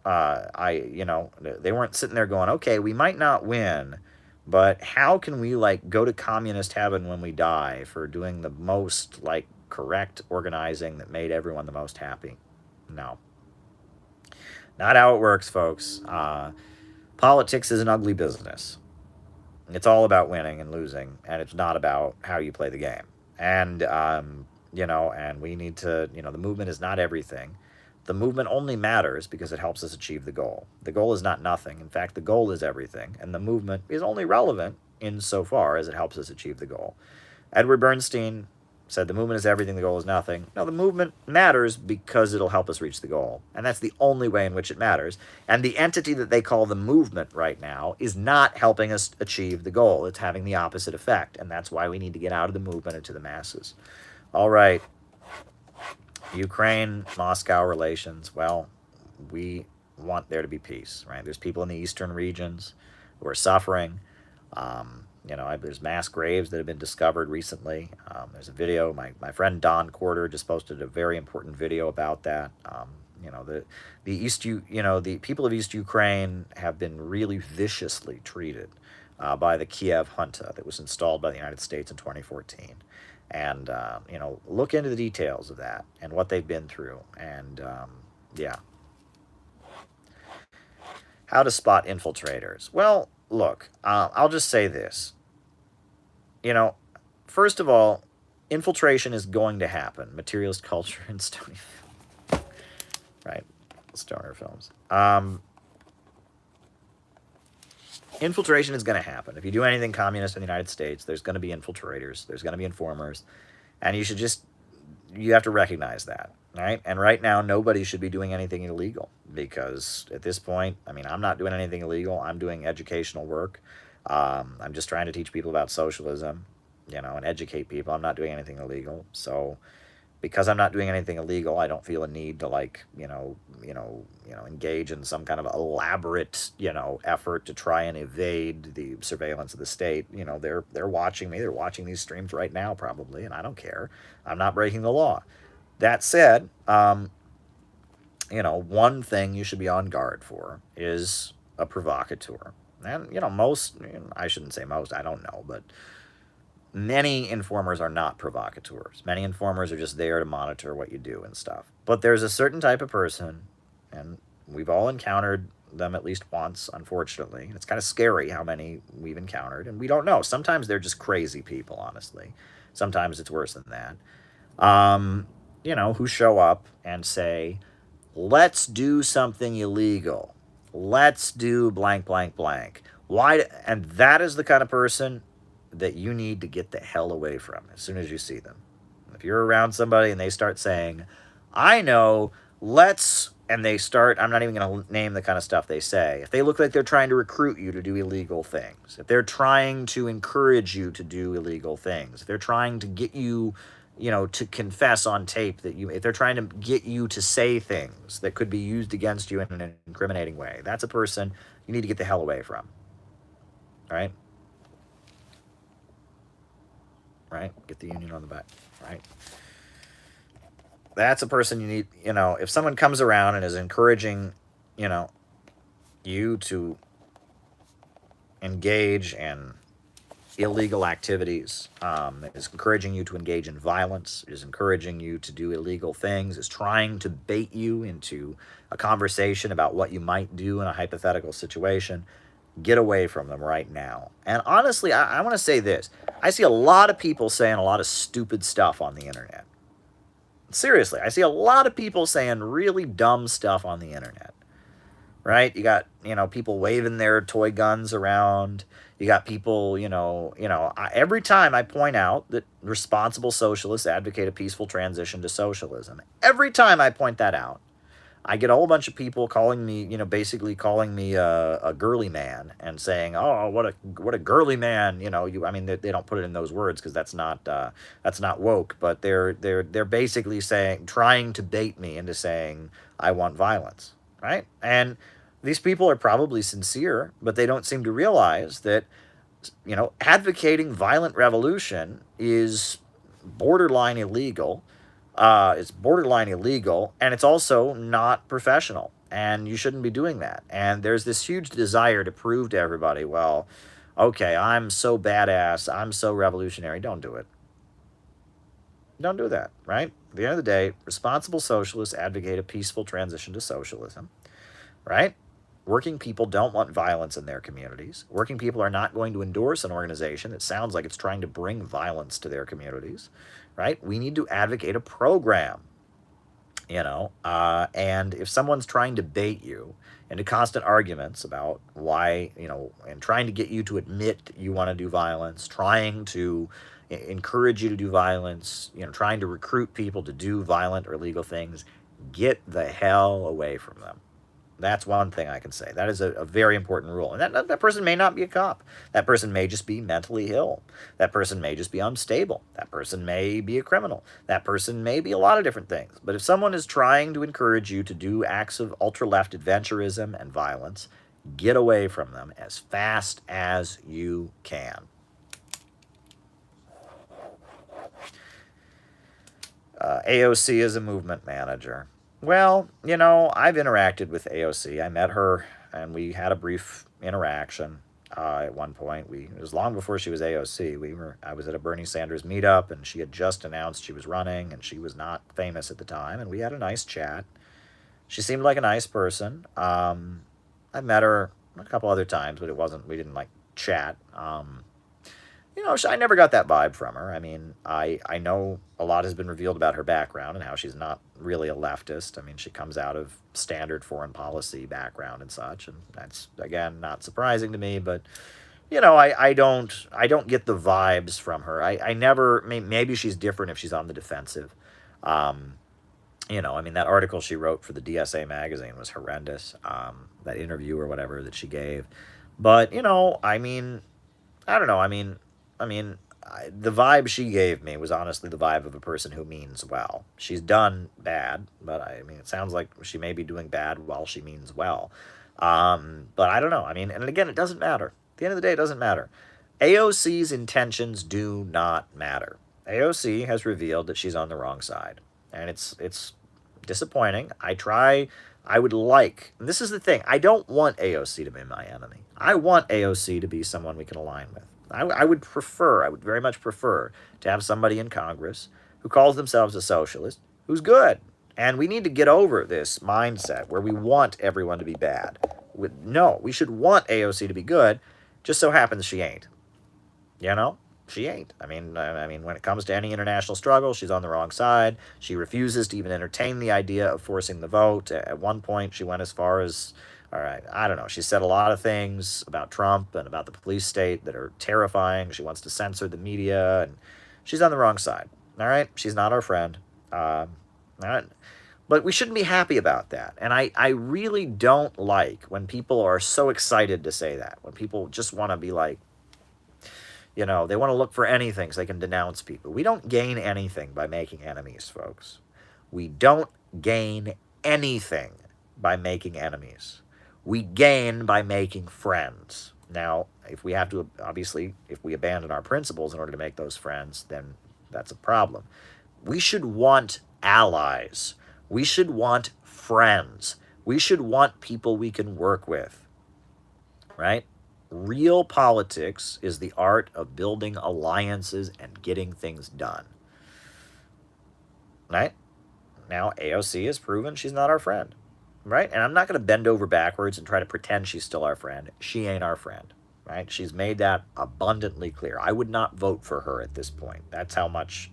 they weren't sitting there going, okay, we might not win, but how can we go to communist heaven when we die for doing the most correct organizing that made everyone the most happy? No, not how it works, folks. Politics is an ugly business. It's all about winning and losing, and it's not about how you play the game. And and we need to, the movement is not everything. The movement only matters because it helps us achieve the goal. The goal is not nothing. In fact, the goal is everything, and the movement is only relevant insofar as it helps us achieve the goal. Edward Bernstein said the movement is everything, the goal is nothing. No, the movement matters because it'll help us reach the goal. And that's the only way in which it matters. And the entity that they call the movement right now is not helping us achieve the goal. It's having the opposite effect. And that's why we need to get out of the movement into the masses. All right. Ukraine-Moscow relations. Well, we want there to be peace, right? There's people in the eastern regions who are suffering. There's mass graves that have been discovered recently. There's a video. My friend Don Corder just posted a very important video about that. The people of East Ukraine have been really viciously treated by the Kiev junta that was installed by the United States in 2014. And look into the details of that and what they've been through. And how to spot infiltrators. Well, look, I'll just say this. First of all, infiltration is going to happen. Materialist culture and stony film. Right? Stoner films. Infiltration is going to happen. If you do anything communist in the United States, there's going to be infiltrators. There's going to be informers. And you have to recognize that, right? And right now, nobody should be doing anything illegal because at this point, I'm not doing anything illegal. I'm doing educational work. I'm just trying to teach people about socialism, and educate people. I'm not doing anything illegal. So because I'm not doing anything illegal, I don't feel a need to engage in some kind of elaborate, effort to try and evade the surveillance of the state. They're watching me. They're watching these streams right now, probably, and I don't care. I'm not breaking the law. That said, one thing you should be on guard for is a provocateur. And, I shouldn't say most, I don't know, but many informers are not provocateurs. Many informers are just there to monitor what you do and stuff. But there's a certain type of person, and we've all encountered them at least once, unfortunately. It's kind of scary how many we've encountered, and we don't know. Sometimes they're just crazy people, honestly. Sometimes it's worse than that. Who show up and say, let's do something illegal. Let's do blank, blank, blank. Why? And that is the kind of person that you need to get the hell away from as soon as you see them. If you're around somebody and they start saying, I know, let's and they start, I'm not even going to name the kind of stuff they say. If they look like they're trying to recruit you to do illegal things, if they're trying to encourage you to do illegal things, if they're trying to get you, to confess on tape if they're trying to get you to say things that could be used against you in an incriminating way, that's a person you need to get the hell away from. Right? Right? Get the union on the back. Right? That's a person you need, if someone comes around and is encouraging, you to engage in illegal activities, is encouraging you to engage in violence, is encouraging you to do illegal things, is trying to bait you into a conversation about what you might do in a hypothetical situation, get away from them right now. And honestly, I want to say this. I see a lot of people saying a lot of stupid stuff on the internet. Seriously, I see a lot of people saying really dumb stuff on the internet. Right? You got, people waving their toy guns around. You got people, every time I point out that responsible socialists advocate a peaceful transition to socialism, every time I point that out, I get a whole bunch of people calling me, basically calling me a girly man and saying, "Oh, what a girly man!" They don't put it in those words because that's not woke, but they're basically trying to bait me into saying I want violence, right? And these people are probably sincere, but they don't seem to realize that, advocating violent revolution is borderline illegal. It's borderline illegal, and it's also not professional, and you shouldn't be doing that. And there's this huge desire to prove to everybody, well, okay, I'm so badass, I'm so revolutionary. Don't do it. Don't do that, right? At the end of the day, responsible socialists advocate a peaceful transition to socialism, right? Working people don't want violence in their communities. Working people are not going to endorse an organization that sounds like it's trying to bring violence to their communities, right? We need to advocate a program, and if someone's trying to bait you into constant arguments about why, and trying to get you to admit that you want to do violence, trying to encourage you to do violence, trying to recruit people to do violent or illegal things, get the hell away from them. That's one thing I can say. That is a very important rule. And that person may not be a cop. That person may just be mentally ill. That person may just be unstable. That person may be a criminal. That person may be a lot of different things. But if someone is trying to encourage you to do acts of ultra-left adventurism and violence, get away from them as fast as you can. AOC is a movement manager. Well, I've interacted with AOC. I met her, and we had a brief interaction at one point. It was long before she was AOC. I was at a Bernie Sanders meetup, and she had just announced she was running, and she was not famous at the time, and we had a nice chat. She seemed like a nice person. I met her a couple other times, but we didn't chat. I never got that vibe from her. I mean, I know a lot has been revealed about her background and how she's not really a leftist. I mean, she comes out of standard foreign policy background and such, and that's, again, not surprising to me, but, I don't get the vibes from her. I never, maybe she's different if she's on the defensive. That article she wrote for the DSA magazine was horrendous, that interview or whatever that she gave. But, I don't know. The vibe she gave me was honestly the vibe of a person who means well. She's done bad, but it sounds like she may be doing bad while she means well. But I don't know. And again, it doesn't matter. At the end of the day, it doesn't matter. AOC's intentions do not matter. AOC has revealed that she's on the wrong side, and it's disappointing. I would like, and this is the thing, I don't want AOC to be my enemy. I want AOC to be someone we can align with. I would very much prefer to have somebody in Congress who calls themselves a socialist, who's good. And we need to get over this mindset where we want everyone to be bad. No, we should want AOC to be good. Just so happens she ain't. She ain't. When it comes to any international struggle, she's on the wrong side. She refuses to even entertain the idea of forcing the vote. At one point, she went as far as, all right, I don't know. She said a lot of things about Trump and about the police state that are terrifying. She wants to censor the media, and she's on the wrong side. All right? She's not our friend. All right? But we shouldn't be happy about that. And I really don't like when people are so excited to say that, when people just want to be like, they want to look for anything so they can denounce people. We don't gain anything by making enemies, folks. We don't gain anything by making enemies. We gain by making friends. Now, if we have to, obviously, if we abandon our principles in order to make those friends, then that's a problem. We should want allies. We should want friends. We should want people we can work with, right? Real politics is the art of building alliances and getting things done, right? Now, AOC has proven she's not our friend, right? And I'm not going to bend over backwards and try to pretend she's still our friend. She ain't our friend, right? She's made that abundantly clear. I would not vote for her at this point. That's how much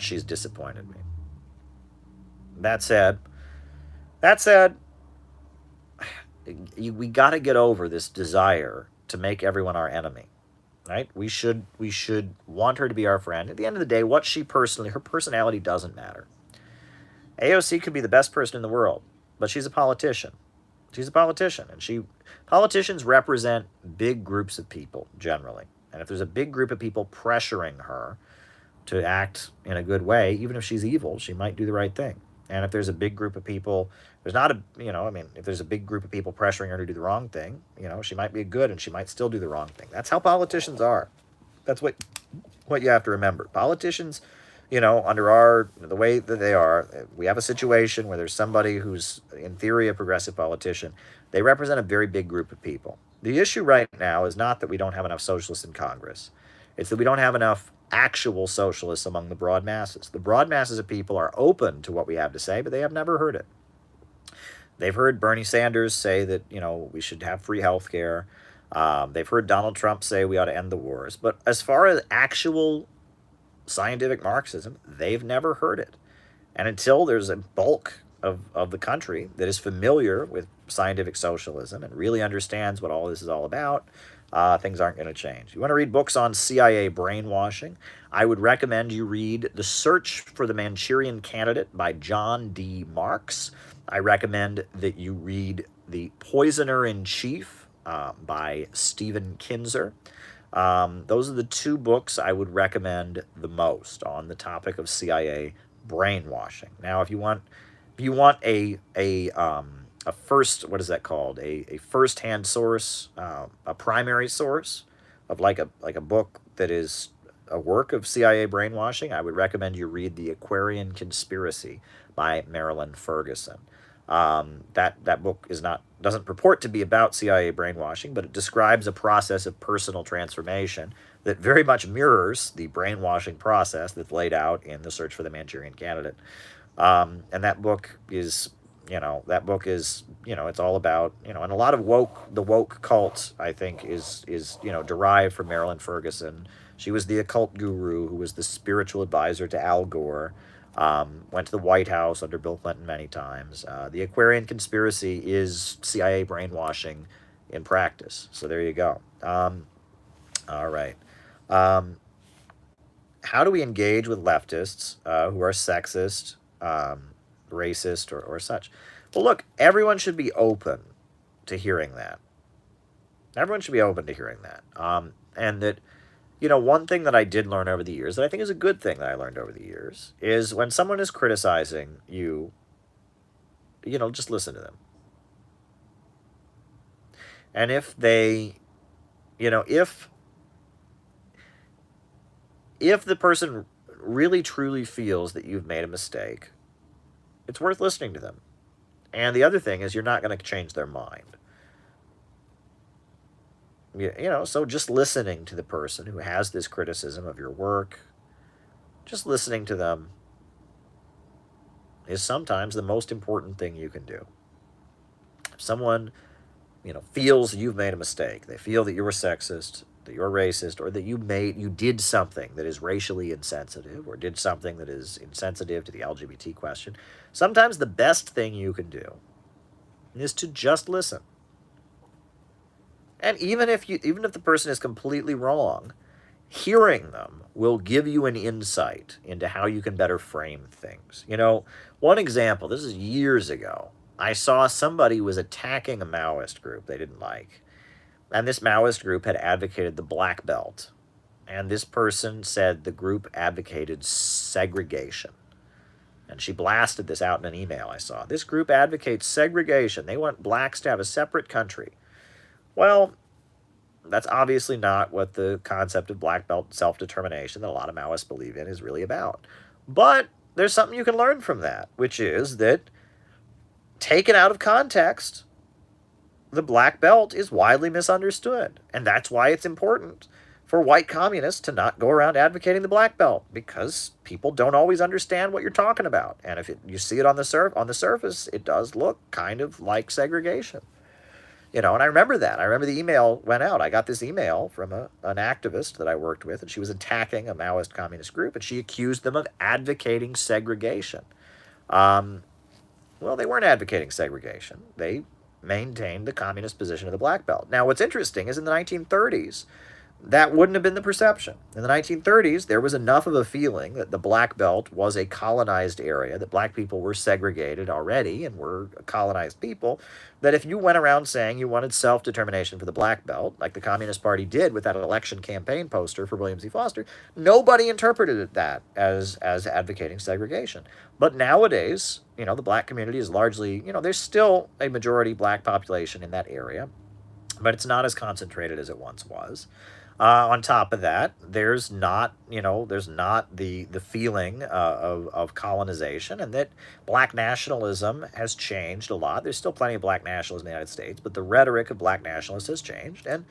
she's disappointed me. That said, we got to get over this desire to make everyone our enemy, right? We should want her to be our friend. At the end of the day, her personality doesn't matter. AOC could be the best person in the world, but she's a politician. She's a politician, and politicians represent big groups of people generally. And if there's a big group of people pressuring her to act in a good way, even if she's evil, she might do the right thing. And if there's a big group of people, if there's a big group of people pressuring her to do the wrong thing, she might be good and she might still do the wrong thing. That's how politicians are. That's what you have to remember. Politicians, under the way that they are, we have a situation where there's somebody who's, in theory, a progressive politician. They represent a very big group of people. The issue right now is not that we don't have enough socialists in Congress. It's that we don't have enough actual socialists among the broad masses. The broad masses of people are open to what we have to say, but they have never heard it. They've heard Bernie Sanders say that, we should have free health care. They've heard Donald Trump say we ought to end the wars. But as far as actual scientific Marxism, they've never heard it. And until there's a bulk of the country that is familiar with scientific socialism and really understands what all this is all about, things aren't going to change. You want to read books on CIA brainwashing? I would recommend you read The Search for the Manchurian Candidate by John D. Marks. I recommend that you read The Poisoner in Chief by Stephen Kinzer. Those are the two books I would recommend the most on the topic of CIA brainwashing. Now, if you want a first, what is that called? A first-hand source, a primary source of like a book that is a work of CIA brainwashing, I would recommend you read The Aquarian Conspiracy by Marilyn Ferguson. That book doesn't purport to be about CIA brainwashing, but it describes a process of personal transformation that very much mirrors the brainwashing process that's laid out in The Search for the Manchurian Candidate. And that book is, it's all about, and a lot of the woke cult, I think, is derived from Marilyn Ferguson. She was the occult guru who was the spiritual advisor to Al Gore. Went to the White House under Bill Clinton many times. The Aquarian Conspiracy is CIA brainwashing in practice. So there you go. All right. How do we engage with leftists who are sexist, racist, or such? Well, look, everyone should be open to hearing that. Everyone should be open to hearing that. And that, one thing that I did learn over the years, that I think is a good thing that I learned over the years, is when someone is criticizing you, just listen to them. And if they, if the person really truly feels that you've made a mistake, it's worth listening to them. And the other thing is, you're not going to change their mind. So just listening to the person who has this criticism of your work, just listening to them is sometimes the most important thing you can do. If someone, feels you've made a mistake, they feel that you're a sexist, that you're racist, or that you did something that is racially insensitive, or did something that is insensitive to the LGBT question, sometimes the best thing you can do is to just listen. And even if the person is completely wrong, hearing them will give you an insight into how you can better frame things. One example, this is years ago. I saw somebody was attacking a Maoist group they didn't like. And this Maoist group had advocated the black belt. And this person said the group advocated segregation. And she blasted this out in an email I saw. This group advocates segregation. They want blacks to have a separate country. Well, that's obviously not what the concept of black belt self-determination that a lot of Maoists believe in is really about. But there's something you can learn from that, which is that taken out of context, the black belt is widely misunderstood. And that's why it's important for white communists to not go around advocating the black belt, because people don't always understand what you're talking about. And if you see it on the surface, it does look kind of like segregation. And I remember that. I remember the email went out. I got this email from an activist that I worked with, and she was attacking a Maoist communist group, and she accused them of advocating segregation. Well, they weren't advocating segregation. They maintained the communist position of the black belt. Now, what's interesting is in the 1930s, that wouldn't have been the perception. In the 1930s, there was enough of a feeling that the black belt was a colonized area, that black people were segregated already and were colonized people, that if you went around saying you wanted self-determination for the black belt, like the Communist Party did with that election campaign poster for William C. Foster, nobody interpreted that as advocating segregation. But nowadays, the black community is largely, there's still a majority black population in that area, but it's not as concentrated as it once was. On top of that, there's not the feeling of colonization, and that black nationalism has changed a lot. There's still plenty of black nationalism in the United States, but the rhetoric of black nationalists has changed. And,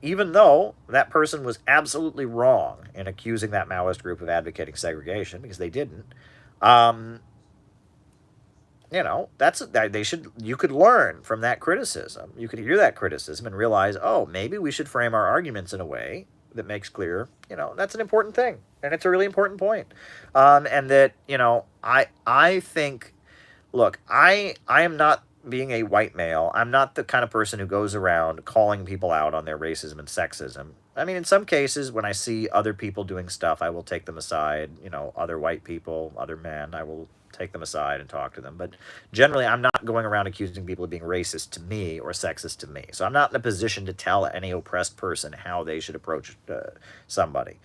even though that person was absolutely wrong in accusing that Maoist group of advocating segregation, because they didn't, you could learn from that criticism. You could hear that criticism and realize, oh, maybe we should frame our arguments in a way that makes clear, that's an important thing. And it's a really important point. And that, I think, look, I am not, being a white male, I'm not the kind of person who goes around calling people out on their racism and sexism. I mean, in some cases, when I see other people doing stuff, I will take them aside, other white people, other men, I will take them aside and talk to them. But generally, I'm not going around accusing people of being racist to me or sexist to me. So I'm not in a position to tell any oppressed person how they should approach somebody.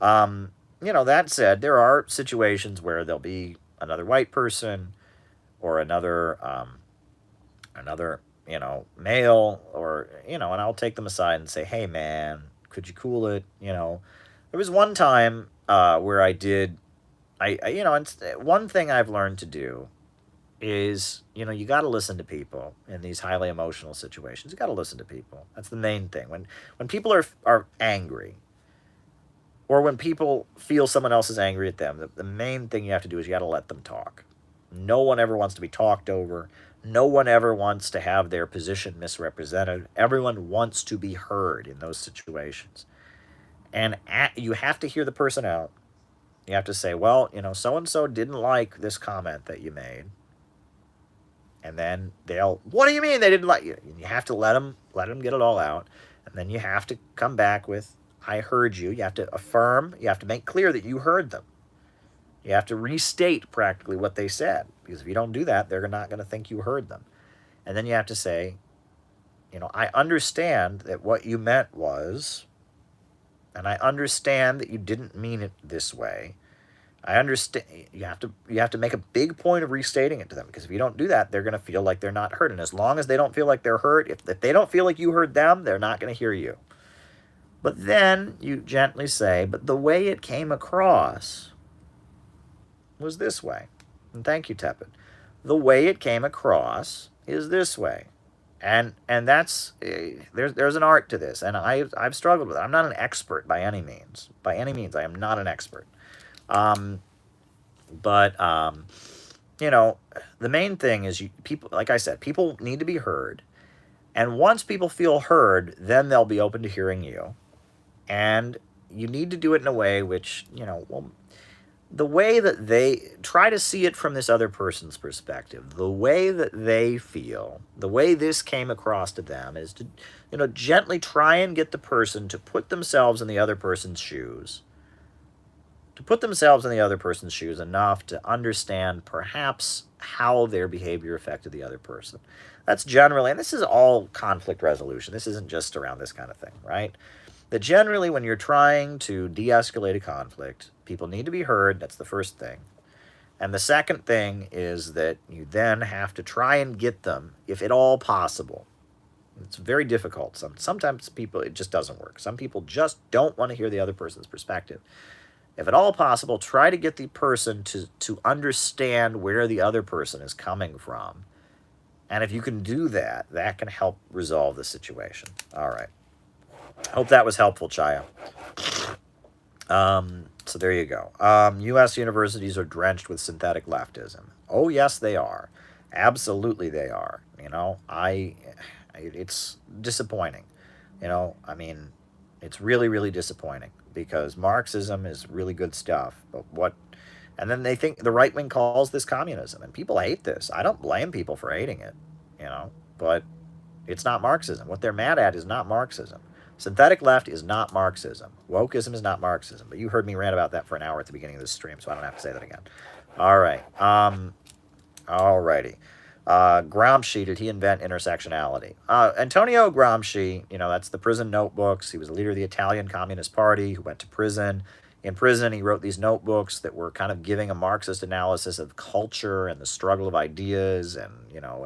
That said, there are situations where there'll be another white person or another male, or, and I'll take them aside and say, hey, man, could you cool it? There was one time where one thing I've learned to do is, you got to listen to people in these highly emotional situations. You got to listen to people. That's the main thing. When people are angry, or when people feel someone else is angry at them, the main thing you have to do is you got to let them talk. No one ever wants to be talked over. No one ever wants to have their position misrepresented. Everyone wants to be heard in those situations. And you have to hear the person out. You have to say, well, so-and-so didn't like this comment that you made. And then what do you mean they didn't like you? You have to let them get it all out. And then you have to come back with, I heard you. You have to affirm. You have to make clear that you heard them. You have to restate practically what they said, because if you don't do that, they're not going to think you heard them. And then you have to say, I understand that what you meant was, and I understand that you didn't mean it this way. I understand. You have to make a big point of restating it to them, because if you don't do that, they're going to feel like they're not heard. And as long as they don't feel like they're heard, if they don't feel like you heard them, they're not going to hear you. But then you gently say, but the way it came across was this way. And thank you, Tepid. The way it came across is this way. And that's, there's an art to this, and I've struggled with it. I'm not an expert by any means. By any means, I am not an expert. But the main thing is people, like I said, people need to be heard. And once people feel heard, then they'll be open to hearing you. And you need to do it in a way which, the way that they try to see it from this other person's perspective, the way that they feel, the way this came across to them is to, gently try and get the person to put themselves in the other person's shoes to put themselves in the other person's shoes enough to understand perhaps how their behavior affected the other person. That's generally, and this is all conflict resolution. This isn't just around this kind of thing, right? That generally, when you're trying to de escalate a conflict, people need to be heard. That's the first thing. And the second thing is that you then have to try and get them, if at all possible. It's very difficult. Sometimes people, it just doesn't work. Some people just don't want to hear the other person's perspective. If at all possible, try to get the person to understand where the other person is coming from. And if you can do that, that can help resolve the situation. All right. Hope that was helpful, Chaya. So there you go. U.S. universities are drenched with synthetic leftism. Oh, yes, they are. Absolutely, they are. It's disappointing. I mean, it's really, really disappointing because Marxism is really good stuff. And then they think the right wing calls this communism, and people hate this. I don't blame people for hating it, but it's not Marxism. What they're mad at is not Marxism. Synthetic left is not Marxism. Wokeism is not Marxism. But you heard me rant about that for an hour at the beginning of this stream, so I don't have to say that again. All right. Alrighty. Gramsci, did he invent intersectionality? Antonio Gramsci, that's the prison notebooks. He was a leader of the Italian Communist Party who went to prison. In prison, he wrote these notebooks that were kind of giving a Marxist analysis of culture and the struggle of ideas and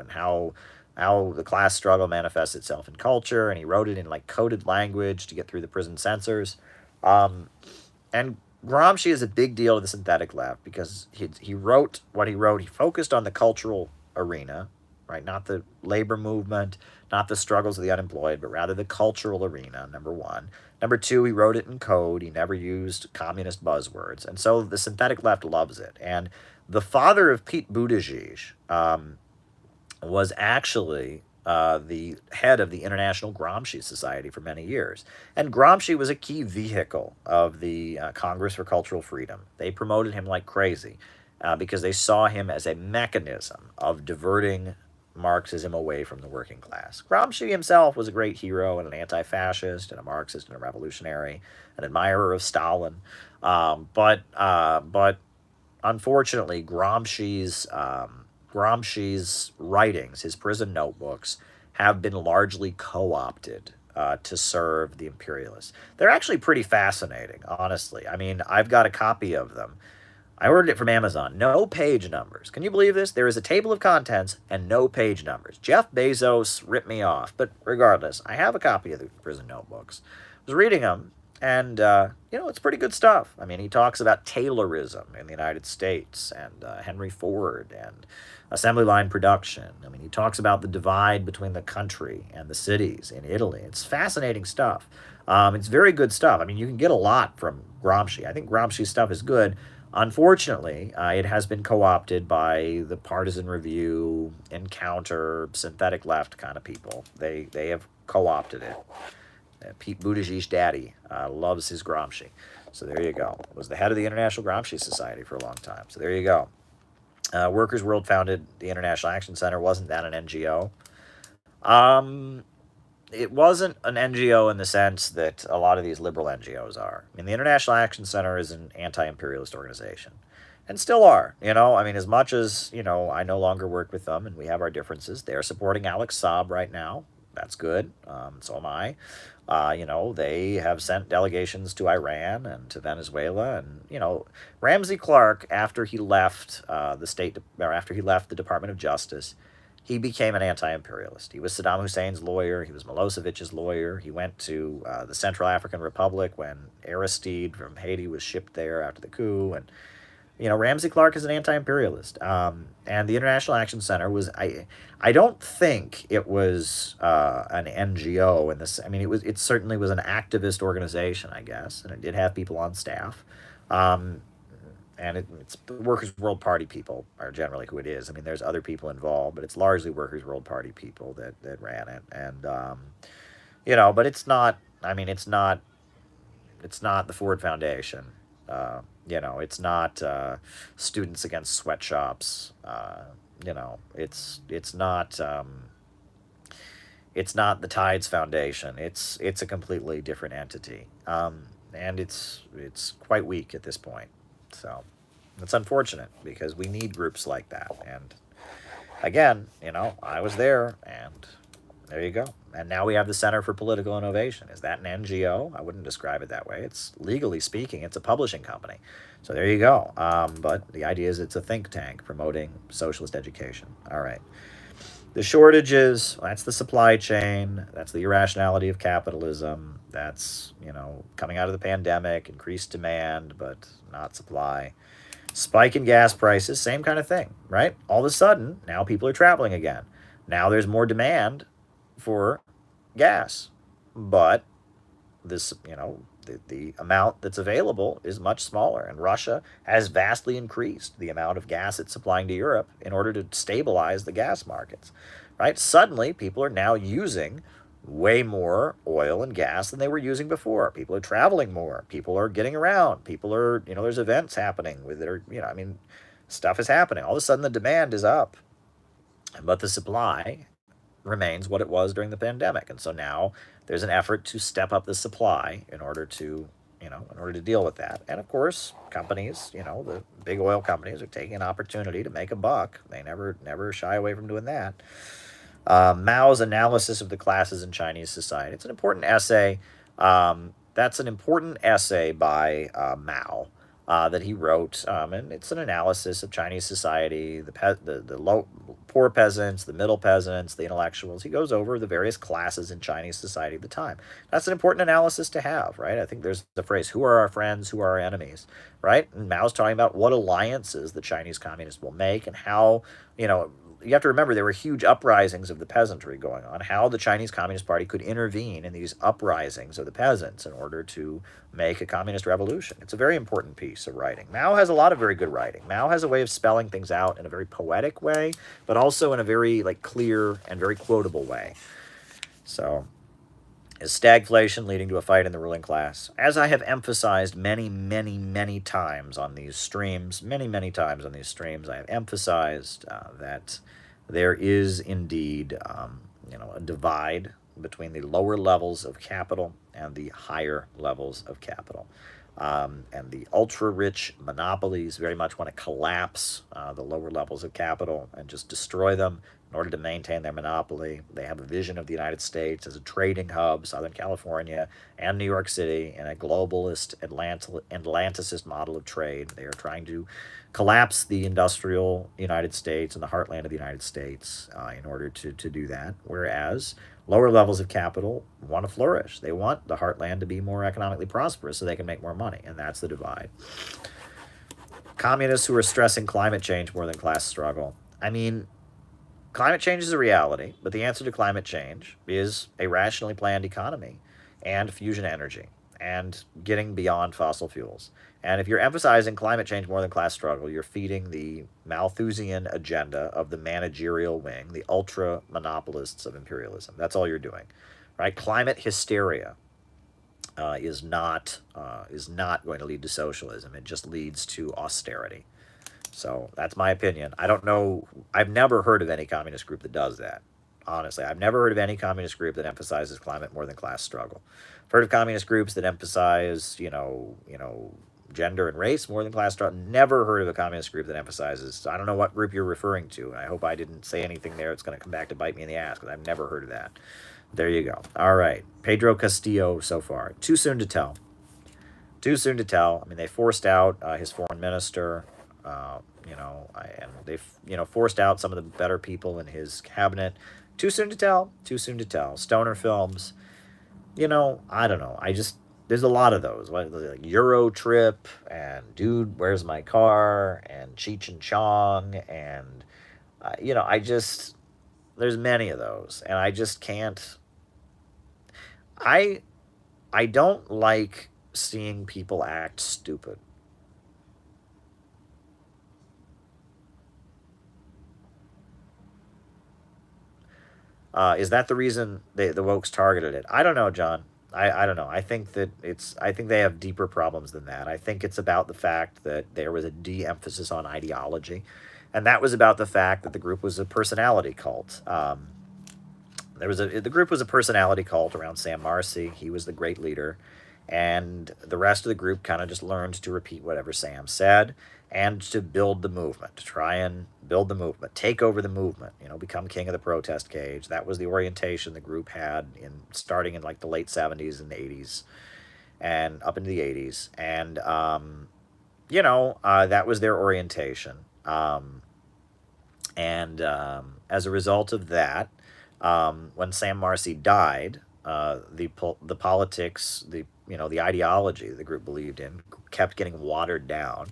how the class struggle manifests itself in culture, and he wrote it in coded language to get through the prison censors. And Gramsci is a big deal to the synthetic left because he wrote what he wrote. He focused on the cultural arena, right? Not the labor movement, not the struggles of the unemployed, but rather the cultural arena, number one. Number two, he wrote it in code. He never used communist buzzwords. And so the synthetic left loves it. And the father of Pete Buttigieg was actually the head of the International Gramsci Society for many years. And Gramsci was a key vehicle of the Congress for Cultural Freedom. They promoted him like crazy because they saw him as a mechanism of diverting Marxism away from the working class. Gramsci himself was a great hero and an anti-fascist and a Marxist and a revolutionary, an admirer of Stalin. But unfortunately, Gramsci's writings, his prison notebooks, have been largely co-opted to serve the imperialists. They're actually pretty fascinating, honestly. I mean, I've got a copy of them. I ordered it from Amazon. No page numbers. Can you believe this? There is a table of contents and no page numbers. Jeff Bezos ripped me off. But regardless, I have a copy of the prison notebooks. I was reading them, and, it's pretty good stuff. I mean, he talks about Taylorism in the United States and Henry Ford and assembly line production. I mean, he talks about the divide between the country and the cities in Italy. It's fascinating stuff. It's very good stuff. I mean, you can get a lot from Gramsci. I think Gramsci's stuff is good. Unfortunately, it has been co-opted by the Partisan Review, Encounter, synthetic left kind of people. They have co-opted it. Pete Buttigieg's daddy loves his Gramsci. So there you go. Was the head of the International Gramsci Society for a long time. So there you go. Workers' World founded the International Action Center. Wasn't that an NGO? It wasn't an NGO in the sense that a lot of these liberal NGOs are. I mean, the International Action Center is an anti-imperialist organization. And still are, I mean, as much as, I no longer work with them and we have our differences, they are supporting Alex Saab right now. That's good. So am I. They have sent delegations to Iran and to Venezuela. And, Ramsey Clark, after he left after he left the Department of Justice, he became an anti-imperialist. He was Saddam Hussein's lawyer. He was Milosevic's lawyer. He went to the Central African Republic when Aristide from Haiti was shipped there after the coup. And, Ramsey Clark is an anti-imperialist. And the International Action Center was, I don't think it was an NGO in this. I mean, it certainly was an activist organization, I guess, and it did have people on staff. And it's the Workers' World Party people are generally who it is. I mean, there's other people involved, but it's largely Workers' World Party people that ran it. And, but it's not, I mean, it's not the Ford Foundation. It's not Students Against Sweatshops. It's not the Tides Foundation. It's a completely different entity. And it's quite weak at this point. So it's unfortunate because we need groups like that. And again, I was there, and there you go. And now we have the Center for Political Innovation. Is that an NGO? I wouldn't describe it that way. It's, legally speaking, it's a publishing company. So there you go. But the idea is it's a think tank promoting socialist education. All right. The shortages, that's the supply chain, that's the irrationality of capitalism, that's, coming out of the pandemic, increased demand, but not supply. Spike in gas prices, same kind of thing, right? All of a sudden, now people are traveling again. Now there's more demand for gas, but this, the amount that's available is much smaller, and Russia has vastly increased the amount of gas it's supplying to Europe in order to stabilize the gas markets, right? Suddenly, people are now using way more oil and gas than they were using before. People are traveling more. People are getting around. People are, there's events happening with their, stuff is happening. All of a sudden, the demand is up, but the supply remains what it was during the pandemic. And so now there's an effort to step up the supply in order to deal with that. And of course, companies, the big oil companies are taking an opportunity to make a buck. They never shy away from doing that. Mao's analysis of the classes in Chinese society. It's an important essay. That's an important essay by Mao that he wrote, and it's an analysis of Chinese society, the low, poor peasants, the middle peasants, the intellectuals. He goes over the various classes in Chinese society at the time. That's an important analysis to have, right? I think there's the phrase, who are our friends, who are our enemies, right? And Mao's talking about what alliances the Chinese communists will make and how, you have to remember there were huge uprisings of the peasantry going on, how the Chinese Communist Party could intervene in these uprisings of the peasants in order to make a communist revolution. It's a very important piece of writing. Mao has a lot of very good writing. Mao has a way of spelling things out in a very poetic way, but also in a very clear and very quotable way. So, is stagflation leading to a fight in the ruling class? As I have emphasized many, many, many times on these streams, I have emphasized that there is indeed, a divide between the lower levels of capital and the higher levels of capital. And the ultra-rich monopolies very much want to collapse the lower levels of capital and just destroy them in order to maintain their monopoly. They have a vision of the United States as a trading hub, Southern California and New York City, in a globalist, Atlanticist model of trade. They are trying to collapse the industrial United States and the heartland of the United States in order to do that, whereas lower levels of capital want to flourish. They want the heartland to be more economically prosperous so they can make more money, and that's the divide. Communists who are stressing climate change more than class struggle. I mean, climate change is a reality, but the answer to climate change is a rationally planned economy and fusion energy and getting beyond fossil fuels. And if you're emphasizing climate change more than class struggle, you're feeding the Malthusian agenda of the managerial wing, the ultra monopolists of imperialism. That's all you're doing, right? Climate hysteria is not going to lead to socialism. It just leads to austerity. So that's my opinion. I don't know. I've never heard of any communist group that does that. Honestly, I've never heard of any communist group that emphasizes climate more than class struggle. I've heard of communist groups that emphasize, gender and race more than class struggle. Never heard of a communist group that emphasizes. I don't know what group you're referring to. I hope I didn't say anything there that's going to come back to bite me in the ass, because I've never heard of that. There you go. All right. Pedro Castillo so far. Too soon to tell. Too soon to tell. I mean, they forced out his foreign minister. And they've, forced out some of the better people in his cabinet. Too soon to tell. Too soon to tell. Stoner films. I don't know. There's a lot of those. Like Euro Trip and Dude, Where's My Car and Cheech and Chong and, there's many of those. And I just can't. I don't like seeing people act stupid. Is that the reason the wokes targeted it? I don't know, John. I don't know. I think they have deeper problems than that. I think it's about the fact that there was a de-emphasis on ideology, and that was about the fact that the group was a personality cult. The group was a personality cult around Sam Marcy. He was the great leader, And the rest of the group kind of just learned to repeat whatever Sam said and to build the movement, to try and build the movement, take over the movement, become king of the protest cage. That was the orientation the group had starting in like the late 70s and 80s and up into the 80s. And, that was their orientation. As a result of that, when Sam Marcy died, the politics, the ideology the group believed in kept getting watered down,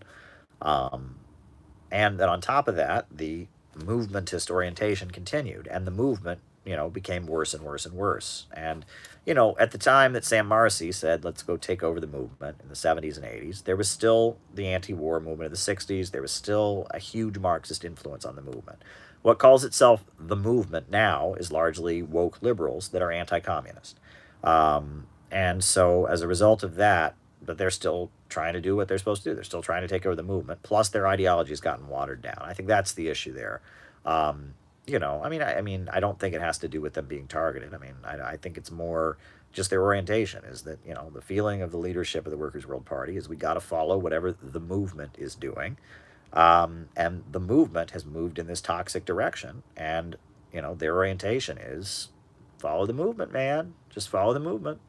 um, and then on top of that, the movementist orientation continued, and the movement, became worse and worse and worse. And, at the time that Sam Marcy said, let's go take over the movement in the 70s and 80s, there was still the anti-war movement of the 60s. There was still a huge Marxist influence on the movement. What calls itself the movement now is largely woke liberals that are anti-communist. And so as a result of that, but they're still trying to do what they're supposed to do. They're still trying to take over the movement. Plus, their ideology has gotten watered down. I think that's the issue there. Um, I don't think it has to do with them being targeted. I think it's more just their orientation is that, the feeling of the leadership of the Workers' World Party is we got to follow whatever the movement is doing. And the movement has moved in this toxic direction. And, their orientation is follow the movement, man. Just follow the movement.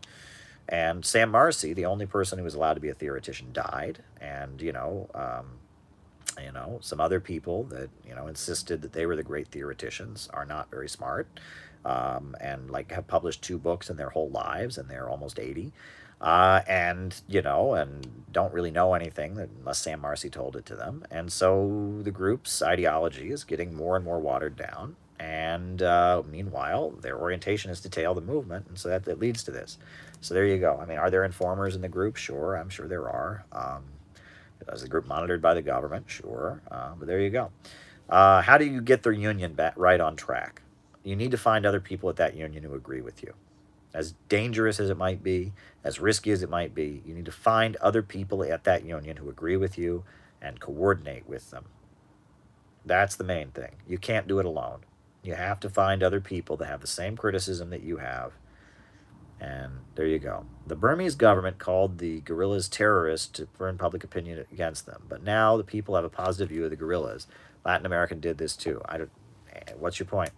And Sam Marcy, the only person who was allowed to be a theoretician, died. And, some other people that, insisted that they were the great theoreticians are not very smart, and like have published 2 books in their whole lives, and they're almost 80. And don't really know anything unless Sam Marcy told it to them. And so the group's ideology is getting more and more watered down. And meanwhile, their orientation is to tail the movement, and so that leads to this. So there you go. Are there informers in the group? Sure, I'm sure there are. Is the group monitored by the government? Sure, but there you go. How do you get their union right on track? You need to find other people at that union who agree with you. As dangerous as it might be, as risky as it might be, you need to find other people at that union who agree with you and coordinate with them. That's the main thing. You can't do it alone. You have to find other people that have the same criticism that you have. And there you go. The Burmese government called the guerrillas terrorists to burn public opinion against them. But now the people have a positive view of the guerrillas. Latin America did this too. What's your point?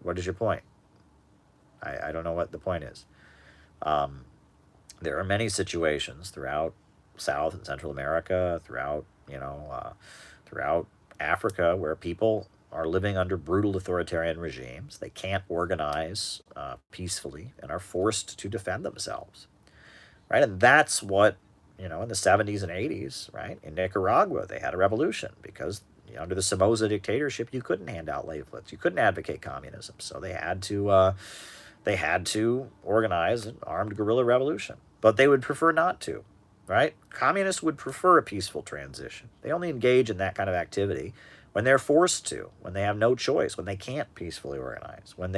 What is your point? I don't know what the point is. There are many situations throughout South and Central America, throughout Africa, where people are living under brutal authoritarian regimes. They can't organize peacefully and are forced to defend themselves, right? And that's what, in the 70s and 80s, right? In Nicaragua, they had a revolution because under the Somoza dictatorship, you couldn't hand out leaflets. You couldn't advocate communism. So they had to organize an armed guerrilla revolution. But they would prefer not to, right? Communists would prefer a peaceful transition. They only engage in that kind of activity when they're forced to, when they have no choice, when they can't peacefully organize, when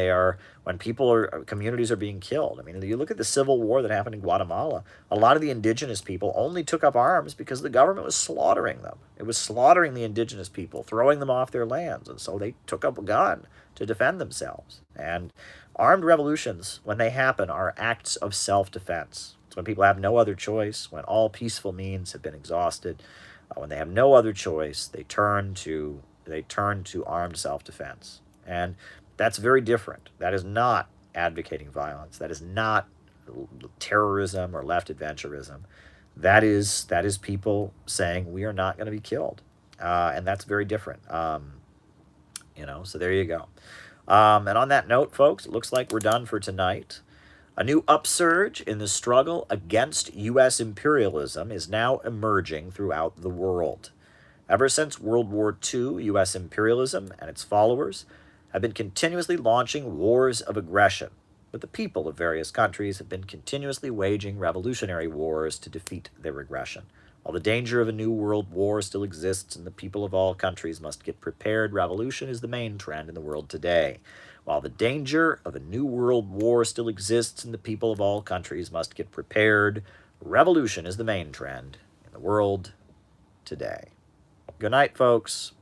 communities are being killed. You look at the civil war that happened in Guatemala, a lot of the indigenous people only took up arms because the government was slaughtering them. It was slaughtering the indigenous people, throwing them off their lands, and so they took up a gun to defend themselves. And armed revolutions, when they happen, are acts of self-defense. It's when people have no other choice, when all peaceful means have been exhausted. When they have no other choice, they turn to armed self-defense. And that's very different. That is not advocating violence. That is not terrorism or left adventurism. That is people saying we are not going to be killed. And that's very different. So there you go. And on that note, folks, it looks like we're done for tonight. A new upsurge in the struggle against U.S. imperialism is now emerging throughout the world. Ever since World War II, U.S. imperialism and its followers have been continuously launching wars of aggression, but the people of various countries have been continuously waging revolutionary wars to defeat their aggression. While the danger of a new world war still exists and the people of all countries must get prepared, revolution is the main trend in the world today. While the danger of a new world war still exists and the people of all countries must get prepared, revolution is the main trend in the world today. Good night, folks.